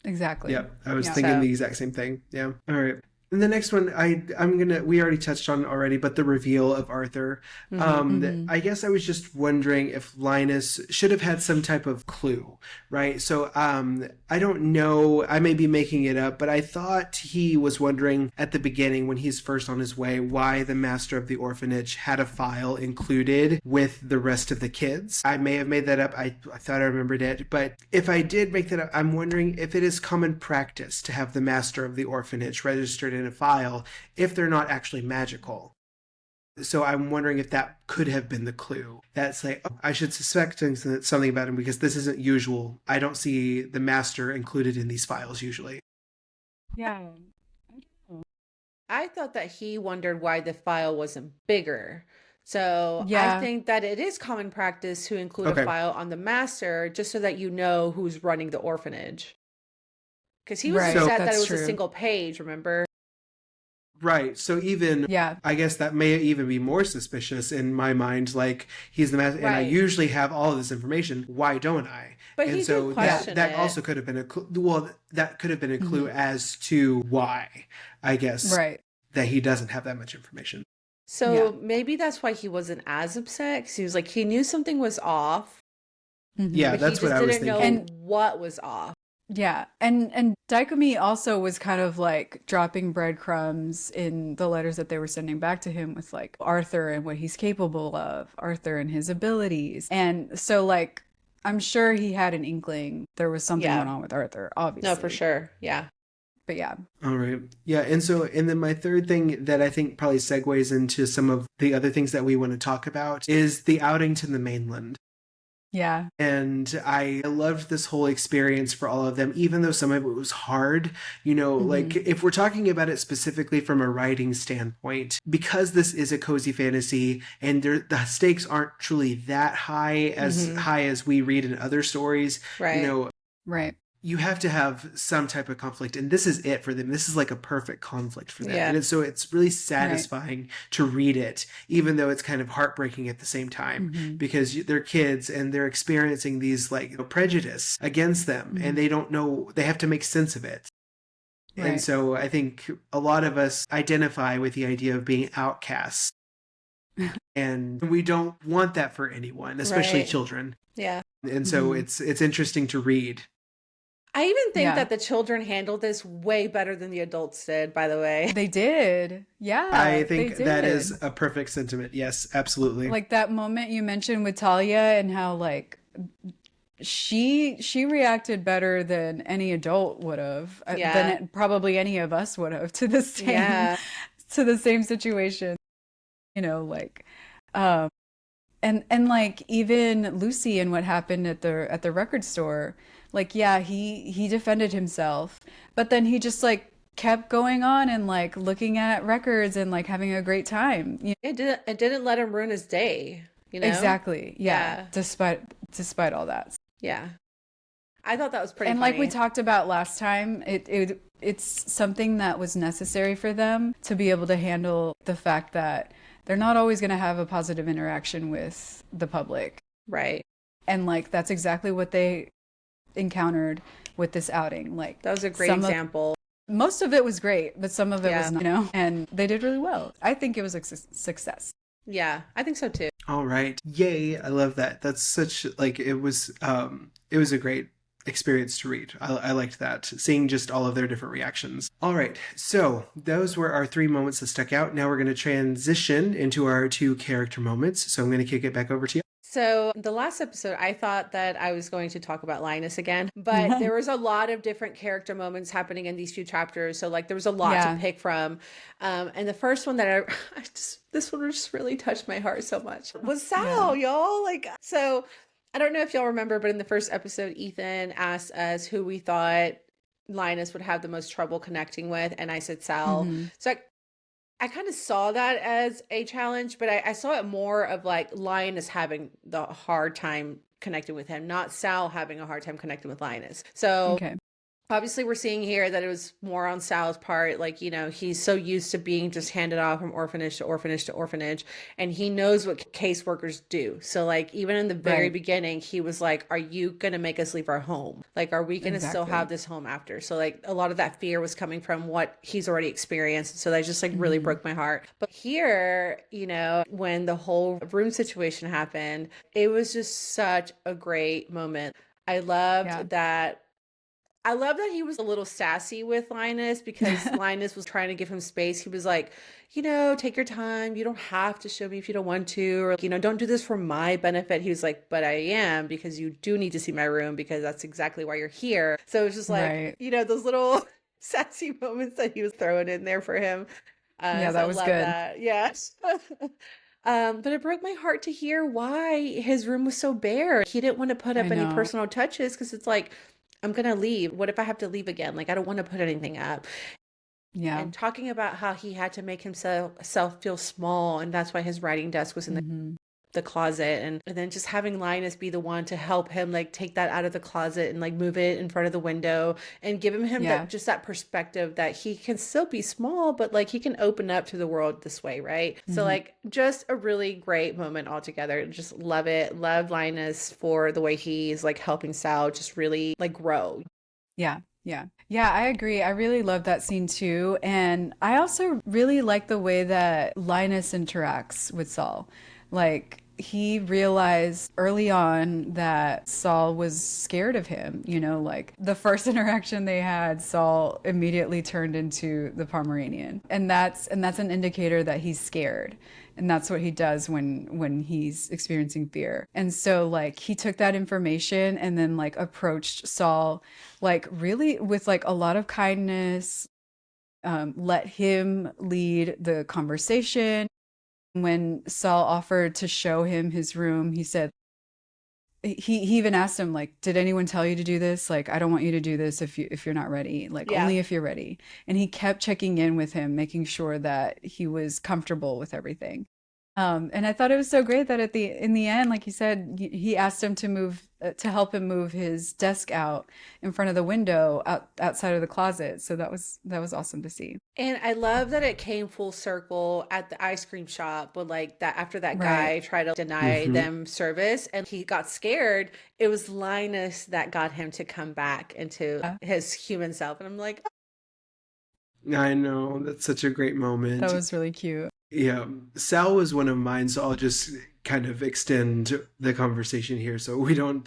[SPEAKER 2] Exactly.
[SPEAKER 4] Yeah, I was thinking the exact same thing. Yeah. All right. And the next one, we already touched on already, but the reveal of Arthur. I guess I was just wondering if Linus should have had some type of clue, right? So I don't know, I may be making it up, but I thought he was wondering at the beginning when he's first on his way why the master of the orphanage had a file included with the rest of the kids. I may have made that up. I thought I remembered it, but if I did make that up, I'm wondering if it is common practice to have the master of the orphanage registered in a file if they're not actually magical. So I'm wondering if that could have been the clue. That's I should suspect something about him because this isn't usual. I don't see the master included in these files usually.
[SPEAKER 2] Yeah.
[SPEAKER 5] I thought that he wondered why the file wasn't bigger. So I think that it is common practice to include a file on the master just so that you know who's running the orphanage. Because he was upset that it was a single page, remember?
[SPEAKER 4] Right. So even, I guess that may even be more suspicious in my mind. Like, he's the master, and I usually have all of this information. Why don't I?
[SPEAKER 5] But
[SPEAKER 4] and
[SPEAKER 5] he
[SPEAKER 4] so
[SPEAKER 5] did question
[SPEAKER 4] that
[SPEAKER 5] it.
[SPEAKER 4] also could have been a clue. Well, that could have been a clue as to why, I guess, that he doesn't have that much information.
[SPEAKER 5] So maybe that's why he wasn't as upset, because he was like, he knew something was off.
[SPEAKER 4] Yeah, that's what I was thinking.
[SPEAKER 5] He just didn't know what was off.
[SPEAKER 2] Yeah. And Daikomi also was kind of like dropping breadcrumbs in the letters that they were sending back to him with like Arthur and what he's capable of, Arthur and his abilities. And so like, I'm sure he had an inkling there was something going on with Arthur, obviously.
[SPEAKER 5] No, for sure. Yeah.
[SPEAKER 2] But yeah.
[SPEAKER 4] All right. Yeah. And then my third thing that I think probably segues into some of the other things that we want to talk about is the outing to the mainland.
[SPEAKER 2] Yeah.
[SPEAKER 4] And I loved this whole experience for all of them, even though some of it was hard. You know, like if we're talking about it specifically from a writing standpoint, because this is a cozy fantasy and the stakes aren't truly that high as we read in other stories, you know, you have to have some type of conflict, and this is it for them. This is like a perfect conflict for them. And so it's really satisfying to read it, even though it's kind of heartbreaking at the same time, because they're kids and they're experiencing these like prejudice against them, and they don't know, they have to make sense of it. And so I think a lot of us identify with the idea of being outcasts, and we don't want that for anyone, especially children.
[SPEAKER 5] Yeah.
[SPEAKER 4] And so it's interesting to read.
[SPEAKER 5] I even think that the children handled this way better than the adults did, by the way.
[SPEAKER 2] They did. Yeah.
[SPEAKER 4] I think that is a perfect sentiment. Yes, absolutely.
[SPEAKER 2] Like that moment you mentioned with Talia and how like she reacted better than any adult would have, than probably any of us would have to the same situation. You know, like and like even Lucy and what happened at the record store. Like, yeah, he defended himself, but then he just like kept going on and like looking at records and like having a great time.
[SPEAKER 5] It didn't let him ruin his day, you know?
[SPEAKER 2] Exactly. Yeah. Despite all that.
[SPEAKER 5] Yeah. I thought that was pretty
[SPEAKER 2] funny.
[SPEAKER 5] And
[SPEAKER 2] like we talked about last time, it's something that was necessary for them to be able to handle the fact that they're not always going to have a positive interaction with the public.
[SPEAKER 5] Right. And
[SPEAKER 2] like that's exactly what they encountered with this outing. Like
[SPEAKER 5] that was a great example.
[SPEAKER 2] Most of it was great, but some of it was not, you know, and they did really well. I think it was a success.
[SPEAKER 5] Yeah, I think so too.
[SPEAKER 4] All right. Yay. I love that. That's such like, it was a great experience to read. I liked that, seeing just all of their different reactions. All right. So those were our 3 moments that stuck out. Now we're going to transition into our 2 character moments. So I'm going to kick it back over to you.
[SPEAKER 5] So the last episode, I thought that I was going to talk about Linus again, but there was a lot of different character moments happening in these few chapters. So like there was a lot to pick from. And the first one that this one just really touched my heart so much was Sal, y'all. Like, so I don't know if y'all remember, but in the first episode, Ethan asked us who we thought Linus would have the most trouble connecting with. And I said Sal. So I kind of saw that as a challenge, but I saw it more of like Linus having the hard time connecting with him, not Sal having a hard time connecting with Linus. So obviously we're seeing here that it was more on Sal's part. Like, you know, he's so used to being just handed off from orphanage to orphanage to orphanage, and he knows what caseworkers do. So like, even in the very beginning, he was like, are you going to make us leave our home? Like, are we going to still have this home after? So like a lot of that fear was coming from what he's already experienced. So that just like really broke my heart. But here, you know, when the whole room situation happened, it was just such a great moment. I loved that. I love that he was a little sassy with Linus, because Linus was trying to give him space. He was like, you know, take your time. You don't have to show me if you don't want to, or, you know, don't do this for my benefit. He was like, but I am, because you do need to see my room, because that's exactly why you're here. So it's just like, you know, those little sassy moments that he was throwing in there for him.
[SPEAKER 2] Yeah, that was good.
[SPEAKER 5] That. Yes. But it broke my heart to hear why his room was so bare. He didn't want to put up any personal touches, because it's like, I'm going to leave. What if I have to leave again? Like, I don't want to put anything up. Yeah. And talking about how he had to make himself feel small, and that's why his writing desk was in the the closet, and then just having Linus be the one to help him like take that out of the closet and like move it in front of the window and giving him that just that perspective that he can still be small, but like he can open up to the world this way, right? So like just a really great moment altogether. Just love it. Love Linus for the way he's like helping Sal just really like grow.
[SPEAKER 2] Yeah. Yeah, I agree. I really love that scene too. And I also really like the way that Linus interacts with Saul. Like, he realized early on that Saul was scared of him. You know, like the first interaction they had, Saul immediately turned into the Pomeranian. And that's an indicator that he's scared. And that's what he does when he's experiencing fear. And so like he took that information and then like approached Saul like really with like a lot of kindness, let him lead the conversation. When Saul offered to show him his room, he said, he even asked him, like, did anyone tell you to do this? Like, I don't want you to do this if you're not ready, like only if you're ready. And he kept checking in with him, making sure that he was comfortable with everything. And I thought it was so great that in the end, like you said, he asked him to help him move his desk out in front of the window outside of the closet. So that was awesome to see.
[SPEAKER 5] And I love that it came full circle at the ice cream shop, but like that after that guy tried to deny them service and he got scared, it was Linus that got him to come back into his human self. And I'm like,
[SPEAKER 4] I know, that's such a great moment.
[SPEAKER 2] That was really cute.
[SPEAKER 4] Yeah, Sal was one of mine, so I'll just kind of extend the conversation here so we don't,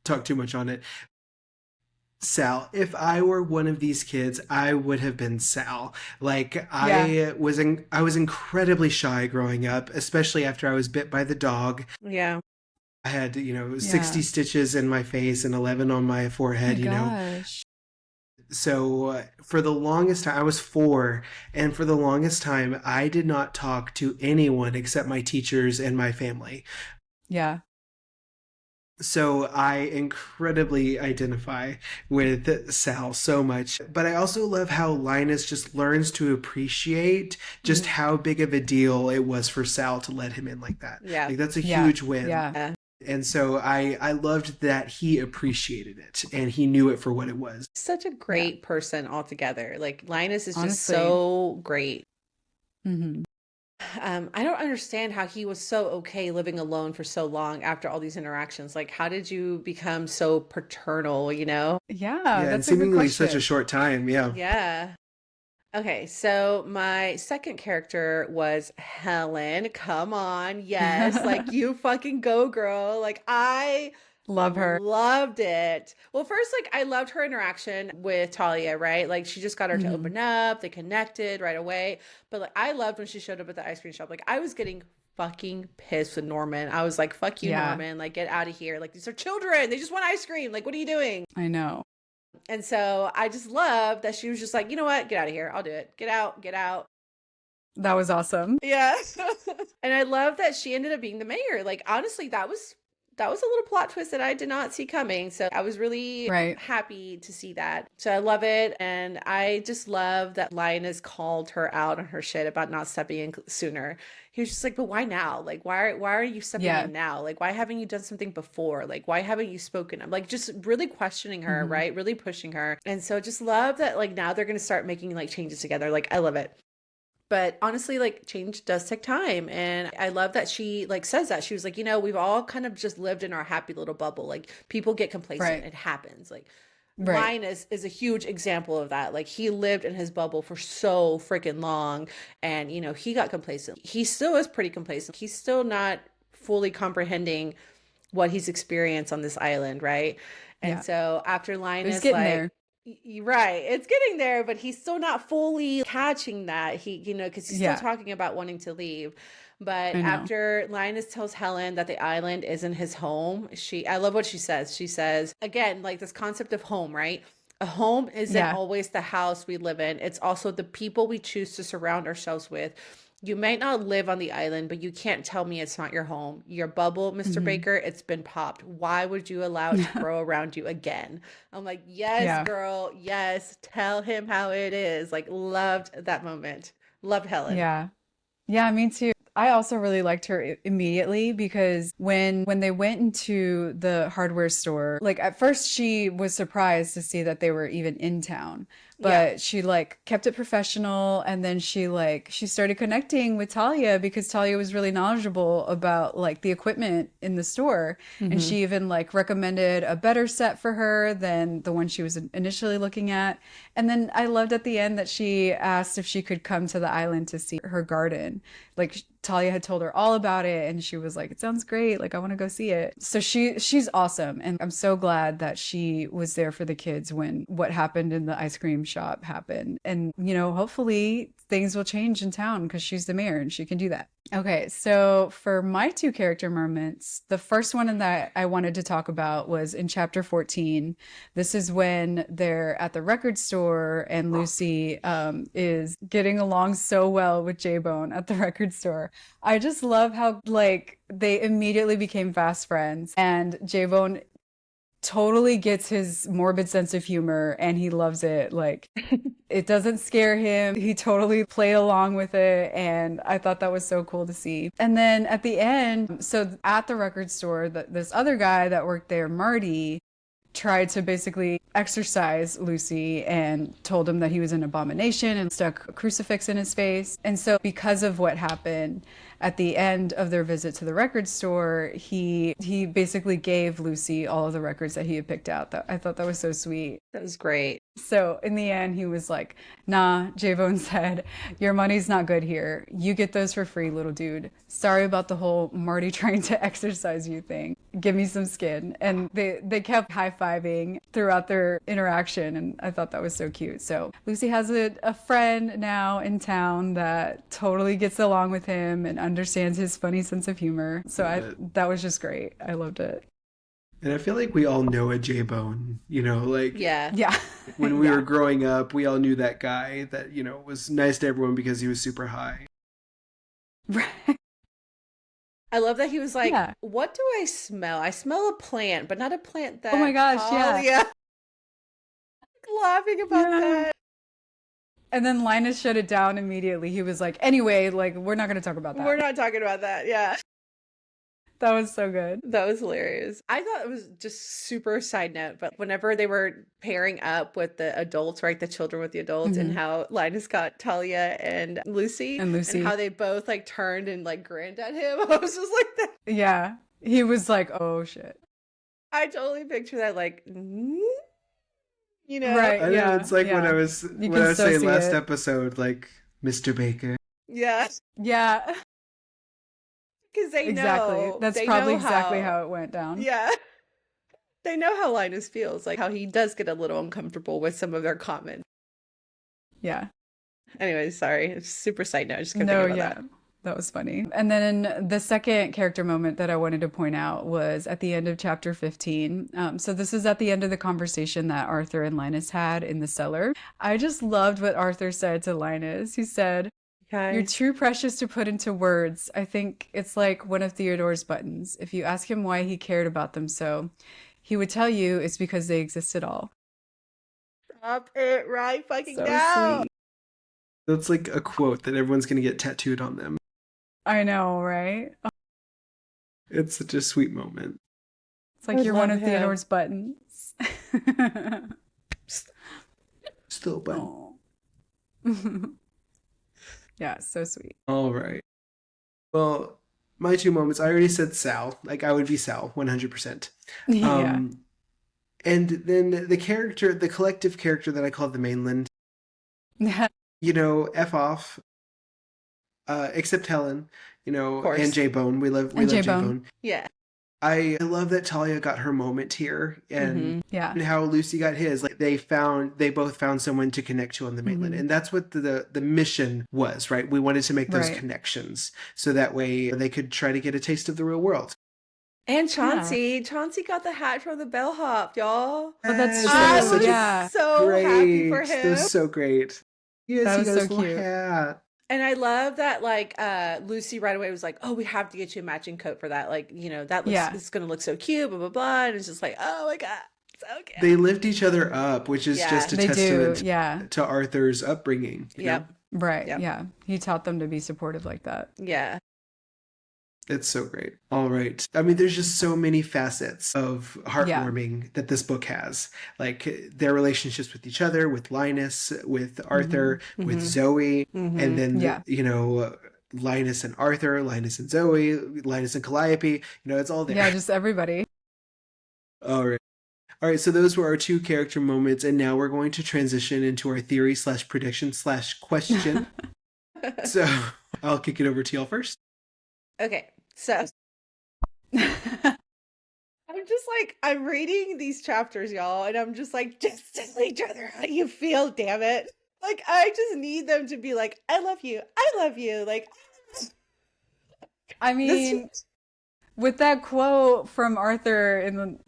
[SPEAKER 4] talk too much on it. Sal, if I were one of these kids, I would have been Sal. Like, I was incredibly shy growing up, especially after I was bit by the dog.
[SPEAKER 5] Yeah.
[SPEAKER 4] I had, 60 stitches in my face and 11 on my forehead,
[SPEAKER 2] Oh my gosh.
[SPEAKER 4] So for the longest time, I was 4, and for the longest time, I did not talk to anyone except my teachers and my family.
[SPEAKER 2] Yeah.
[SPEAKER 4] So I incredibly identify with Sal so much. But I also love how Linus just learns to appreciate just how big of a deal it was for Sal to let him in like that.
[SPEAKER 5] Yeah.
[SPEAKER 4] Like, that's a huge win.
[SPEAKER 5] Yeah.
[SPEAKER 4] And so I loved that he appreciated it and he knew it for what it was.
[SPEAKER 5] Such a great person altogether. Like Linus is just so great.
[SPEAKER 2] Mm-hmm.
[SPEAKER 5] I don't understand how he was so okay living alone for so long after all these interactions. Like, how did you become so paternal,
[SPEAKER 2] Yeah,
[SPEAKER 4] and
[SPEAKER 2] that's
[SPEAKER 4] seemingly such a short time. Yeah.
[SPEAKER 5] Yeah. Okay, so my second character was Helen. Come on. Yes. Like, you fucking go, girl. Like, I
[SPEAKER 2] love her.
[SPEAKER 5] Loved it. Well, first, like, I loved her interaction with Talia, right? Like, she just got her to open up. They connected right away. But, like, I loved when she showed up at the ice cream shop. Like, I was getting fucking pissed with Norman. I was like, fuck you, Norman. Like, get out of here. Like, these are children. They just want ice cream. Like, what are you doing?
[SPEAKER 2] I know.
[SPEAKER 5] And so I just love that she was just like, you know what? Get out of here. I'll do it. Get out. Get out.
[SPEAKER 2] That was awesome.
[SPEAKER 5] Yeah. And I love that she ended up being the mayor. Like, honestly, that was a little plot twist that I did not see coming. So I was really happy to see that. So I love it. And I just love that Linus called her out on her shit about not stepping in sooner. He was just like, but why now? Like, why are you stepping in now? Like, why haven't you done something before? Like, why haven't you spoken? I'm like, just really questioning her, right? Really pushing her. And so just love that, like, now they're going to start making like changes together. Like, I love it. But honestly, like, change does take time. And I love that she like says that. She was like, we've all kind of just lived in our happy little bubble. Like, people get complacent. It happens. Like, Linus is a huge example of that. Like, he lived in his bubble for so freaking long and, he got complacent. He still is pretty complacent. He's still not fully comprehending what he's experienced on this island, right? And so after Linus, there. Right, it's getting there, but he's still not fully catching that. He, because he's still talking about wanting to leave. But after Linus tells Helen that the island isn't his home, I love what she says. She says, again, like this concept of home, right? A home isn't always the house we live in. It's also the people we choose to surround ourselves with. You might not live on the island, but you can't tell me it's not your home. Your bubble, Mr. Baker, it's been popped. Why would you allow it to grow around you again? I'm like, yes, girl. Yes. Tell him how it is. Like, loved that moment. Loved Helen.
[SPEAKER 2] Yeah, me too. I also really liked her immediately because when they went into the hardware store, like at first she was surprised to see that they were even in town. But she like kept it professional, and then she started connecting with Talia because Talia was really knowledgeable about like the equipment in the store. And she even like recommended a better set for her than the one she was initially looking at. And then I loved at the end that she asked if she could come to the island to see her garden. Like Talia had told her all about it, and she was like, it sounds great, like I want to go see it. So she's awesome, and I'm so glad that she was there for the kids when what happened in the ice cream shop happened. And hopefully things will change in town because she's the mayor and she can do that. Okay, so for my two character moments, the first one that I wanted to talk about was in chapter 14. This is when they're at the record store and Lucy is getting along so well with J-Bone at the record store. I just love how like they immediately became fast friends, and J-Bone totally gets his morbid sense of humor and he loves it. Like it doesn't scare him. He totally played along with it, and I thought that was so cool to see. And then at the end, so at the record store, this other guy that worked there, Marty, tried to basically exorcise Lucy and told him that he was an abomination and stuck a crucifix in his face. And so because of what happened at the end of their visit to the record store, he basically gave Lucy all of the records that he had picked out. I thought that was so sweet.
[SPEAKER 5] That was great.
[SPEAKER 2] So in the end, he was like, nah, J-Bone said, your money's not good here. You get those for free, little dude. Sorry about the whole Marty trying to exorcise you thing. Give me some skin. And they kept high-fiving throughout their interaction, and I thought that was so cute. So Lucy has a friend now in town that totally gets along with him and understands his funny sense of humor. So that was just great. I loved it.
[SPEAKER 4] And I feel like we all know a J-Bone, like
[SPEAKER 2] yeah.
[SPEAKER 4] When we were growing up, we all knew that guy that, was nice to everyone because he was super high.
[SPEAKER 2] Right.
[SPEAKER 5] I love that he was like, what do I smell? I smell a plant, but not a plant that...
[SPEAKER 2] Oh my gosh, yeah.
[SPEAKER 5] Laughing about that.
[SPEAKER 2] And then Linus shut it down immediately. He was like, anyway, like, we're not going to talk about that.
[SPEAKER 5] We're not talking about that, yeah.
[SPEAKER 2] That was so good.
[SPEAKER 5] That was hilarious. I thought it was just super side note, but whenever they were pairing up with the adults, right, the children with the adults, and how Linus got Talia and Lucy, and how they both like turned and like grinned at him. I was just like that.
[SPEAKER 2] Yeah. He was like, oh shit.
[SPEAKER 5] I totally picture that like,
[SPEAKER 2] Right.
[SPEAKER 4] I know, it's like when I was saying last episode, like Mr. Baker.
[SPEAKER 5] Yeah.
[SPEAKER 2] Yeah.
[SPEAKER 5] Because they
[SPEAKER 2] know. That's probably exactly how it went down.
[SPEAKER 5] Yeah. They know how Linus feels, like how he does get a little uncomfortable with some of their comments.
[SPEAKER 2] Yeah.
[SPEAKER 5] Anyway, sorry. It's super side note. I just kept thinking about that.
[SPEAKER 2] That was funny. And then the second character moment that I wanted to point out was at the end of chapter 15. So this is at the end of the conversation that Arthur and Linus had in the cellar. I just loved what Arthur said to Linus. He said, you're too precious to put into words. I think it's like one of Theodore's buttons. If you ask him why he cared about them so, he would tell you it's because they exist at all.
[SPEAKER 5] Stop it right fucking
[SPEAKER 2] so
[SPEAKER 5] now.
[SPEAKER 2] Sweet.
[SPEAKER 4] That's like a quote that everyone's going to get tattooed on them.
[SPEAKER 2] I know, right?
[SPEAKER 4] It's such a sweet moment.
[SPEAKER 2] It's like you're one of Theodore's buttons.
[SPEAKER 4] Still a button.
[SPEAKER 2] Yeah, so sweet.
[SPEAKER 4] All right. Well, my two moments, I already said Sal. Like, I would be Sal, 100%.
[SPEAKER 2] Yeah.
[SPEAKER 4] And then the collective character that I call the Mainland, F off, except Helen, and J-Bone. We love J-Bone.
[SPEAKER 5] Yeah.
[SPEAKER 4] I love that Talia got her moment here, and how Lucy got his. Like they both found someone to connect to on the mainland, and that's what the mission was, right? We wanted to make those connections so that way they could try to get a taste of the real world.
[SPEAKER 5] And Chauncey got the hat from the bellhop, y'all.
[SPEAKER 2] Oh, that's true.
[SPEAKER 5] I was so
[SPEAKER 4] great.
[SPEAKER 5] happy for him.
[SPEAKER 4] That was so great. Yes,
[SPEAKER 2] that
[SPEAKER 4] he
[SPEAKER 2] was
[SPEAKER 4] got
[SPEAKER 2] so
[SPEAKER 4] his little
[SPEAKER 2] cute.
[SPEAKER 4] hat.
[SPEAKER 5] And I love that, like, Lucy right away was like, oh, we have to get you a matching coat for that. Like, that looks, it's going to look so cute, blah, blah, blah. And it's just like, oh my God, so cute.
[SPEAKER 4] They lift each other up, which is just a testament
[SPEAKER 2] to
[SPEAKER 4] Arthur's upbringing.
[SPEAKER 5] Yep.
[SPEAKER 2] Right. Yep. Yeah. He taught them to be supportive like that.
[SPEAKER 5] Yeah.
[SPEAKER 4] It's so great. All right. I mean, there's just so many facets of heartwarming that this book has. Like their relationships with each other, with Linus, with Arthur, with Zoe, and then, you know, Linus and Arthur, Linus and Zoe, Linus and Calliope. You know, it's all there.
[SPEAKER 2] Yeah, just everybody.
[SPEAKER 4] All right. All right, so those were our 2 character moments, and now we're going to transition into our theory / prediction / question. So I'll kick it over to y'all first.
[SPEAKER 5] Okay, so I'm just like, I'm reading these chapters, y'all, and I'm just like, just tell each other how you feel, damn it. Like, I just need them to be like, I love you. I love you. Like,
[SPEAKER 2] I mean, with that quote from Arthur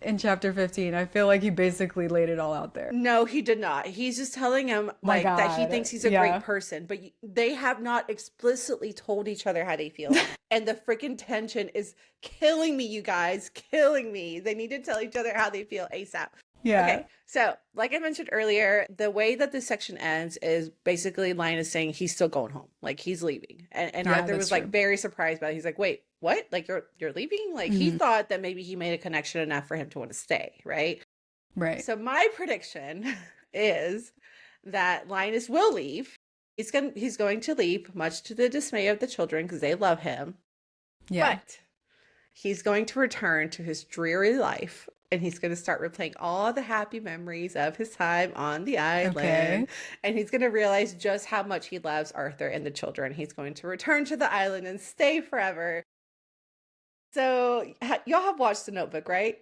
[SPEAKER 2] in chapter 15, I feel like he basically laid it all out there.
[SPEAKER 5] No, he did not. He's just telling him like that he thinks he's a great person, but they have not explicitly told each other how they feel. And the freaking tension is killing me, you guys, killing me. They need to tell each other how they feel ASAP.
[SPEAKER 2] Yeah.
[SPEAKER 5] Okay. So, like I mentioned earlier, the way that this section ends is basically Linus saying he's still going home, like he's leaving, and Arthur was like very surprised by it. He's like, "Wait, what? Like you're leaving?" Like he thought that maybe he made a connection enough for him to want to stay, right?
[SPEAKER 2] Right.
[SPEAKER 5] So my prediction is that Linus will leave. He's going to leave, much to the dismay of the children because they love him.
[SPEAKER 2] Yeah.
[SPEAKER 5] But he's going to return to his dreary life. And he's going to start replaying all the happy memories of his time on the island.
[SPEAKER 2] Okay.
[SPEAKER 5] And he's going to realize just how much he loves Arthur and the children. He's going to return to the island and stay forever. So y'all have watched The Notebook, right?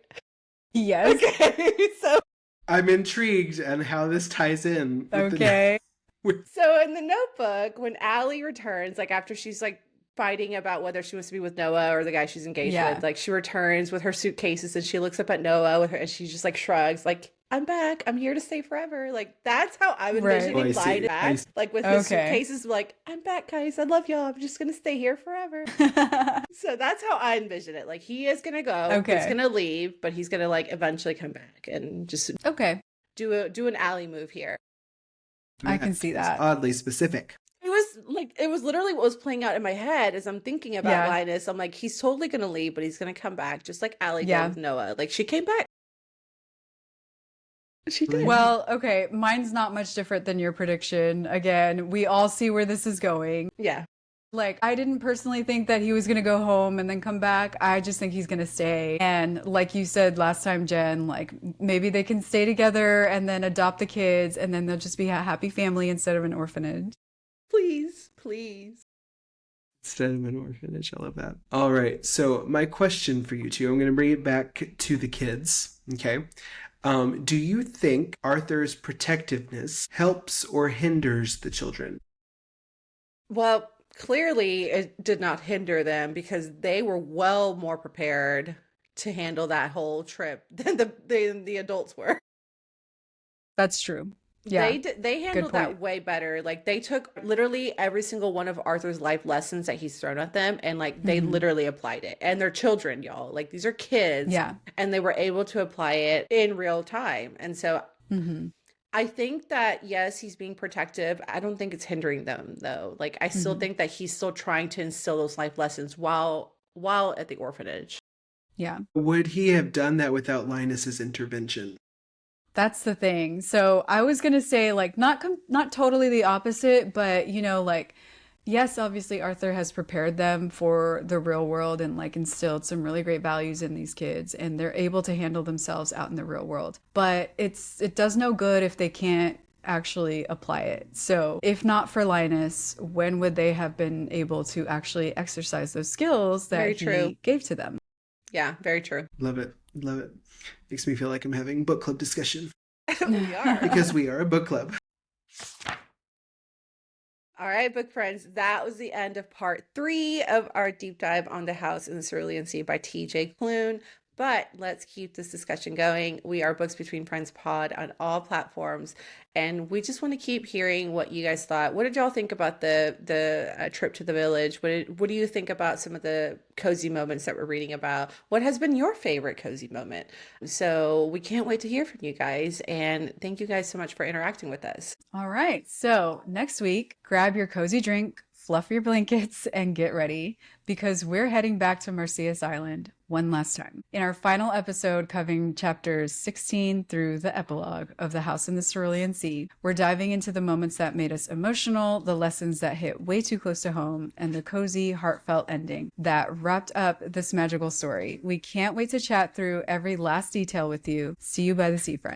[SPEAKER 2] Yes.
[SPEAKER 5] Okay. So
[SPEAKER 4] I'm intrigued on how this ties in.
[SPEAKER 2] Okay.
[SPEAKER 5] So in The Notebook, when Allie returns, like after she's like fighting about whether she wants to be with Noah or the guy she's engaged with, like she returns with her suitcases and she looks up at Noah with her and she just like shrugs like, I'm back, I'm here to stay forever. Like that's how I'm envisioning Linus back, like with his suitcases, like I'm back guys, I love y'all, I'm just gonna stay here forever. So that's how I envision it. Like he is gonna go, he's gonna leave, but he's gonna like eventually come back and just do an Allie move here.
[SPEAKER 2] I can see that.
[SPEAKER 4] It's oddly specific.
[SPEAKER 5] It was literally what was playing out in my head as I'm thinking about Linus. I'm like, he's totally going to leave, but he's going to come back just like Allie did with Noah. Like she came back. She did.
[SPEAKER 2] Well, okay. Mine's not much different than your prediction. Again, we all see where this is going.
[SPEAKER 5] Yeah.
[SPEAKER 2] Like, I didn't personally think that he was going to go home and then come back. I just think he's going to stay. And like you said last time, Jen, like maybe they can stay together and then adopt the kids and then they'll just be a happy family instead of an orphanage.
[SPEAKER 5] Please.
[SPEAKER 4] Instead of an orphanage. I love that. All right. So my question for you two, I'm going to bring it back to the kids. Okay. Do you think Arthur's protectiveness helps or hinders the children?
[SPEAKER 5] Well, clearly it did not hinder them because they were well more prepared to handle that whole trip than the adults were.
[SPEAKER 2] That's true. Yeah,
[SPEAKER 5] they handled that way better. Like they took literally every single one of Arthur's life lessons that he's thrown at them and like they literally applied it. And they're children, y'all. Like these are kids.
[SPEAKER 2] Yeah.
[SPEAKER 5] And they were able to apply it in real time. And so I think that yes, he's being protective. I don't think it's hindering them though. Like I still think that he's still trying to instill those life lessons while at the orphanage.
[SPEAKER 2] Yeah.
[SPEAKER 4] Would he have done that without Linus's intervention?
[SPEAKER 2] That's the thing. So I was going to say like not totally the opposite, but you know, like, yes, obviously Arthur has prepared them for the real world and like instilled some really great values in these kids and they're able to handle themselves out in the real world. But it does no good if they can't actually apply it. So if not for Linus, when would they have been able to actually exercise those skills that he gave to them?
[SPEAKER 5] Yeah, very true.
[SPEAKER 4] Love it. Love it. Makes me feel like I'm having book club discussion.
[SPEAKER 5] We are.
[SPEAKER 4] Because we are a book club.
[SPEAKER 5] All right, book friends, that was the end of part 3 of our deep dive on The House in the Cerulean Sea by TJ Klune. But let's keep this discussion going. We are Books Between Friends pod on all platforms. And we just want to keep hearing what you guys thought. What did y'all think about the trip to the village? What do you think about some of the cozy moments that we're reading about? What has been your favorite cozy moment? So we can't wait to hear from you guys. And thank you guys so much for interacting with us.
[SPEAKER 2] All right. So next week, grab your cozy drink, fluff your blankets and get ready because we're heading back to Marsyas Island one last time. In our final episode covering chapters 16 through the epilogue of The House in the Cerulean Sea, we're diving into the moments that made us emotional, the lessons that hit way too close to home, and the cozy, heartfelt ending that wrapped up this magical story. We can't wait to chat through every last detail with you. See you by the sea, friends.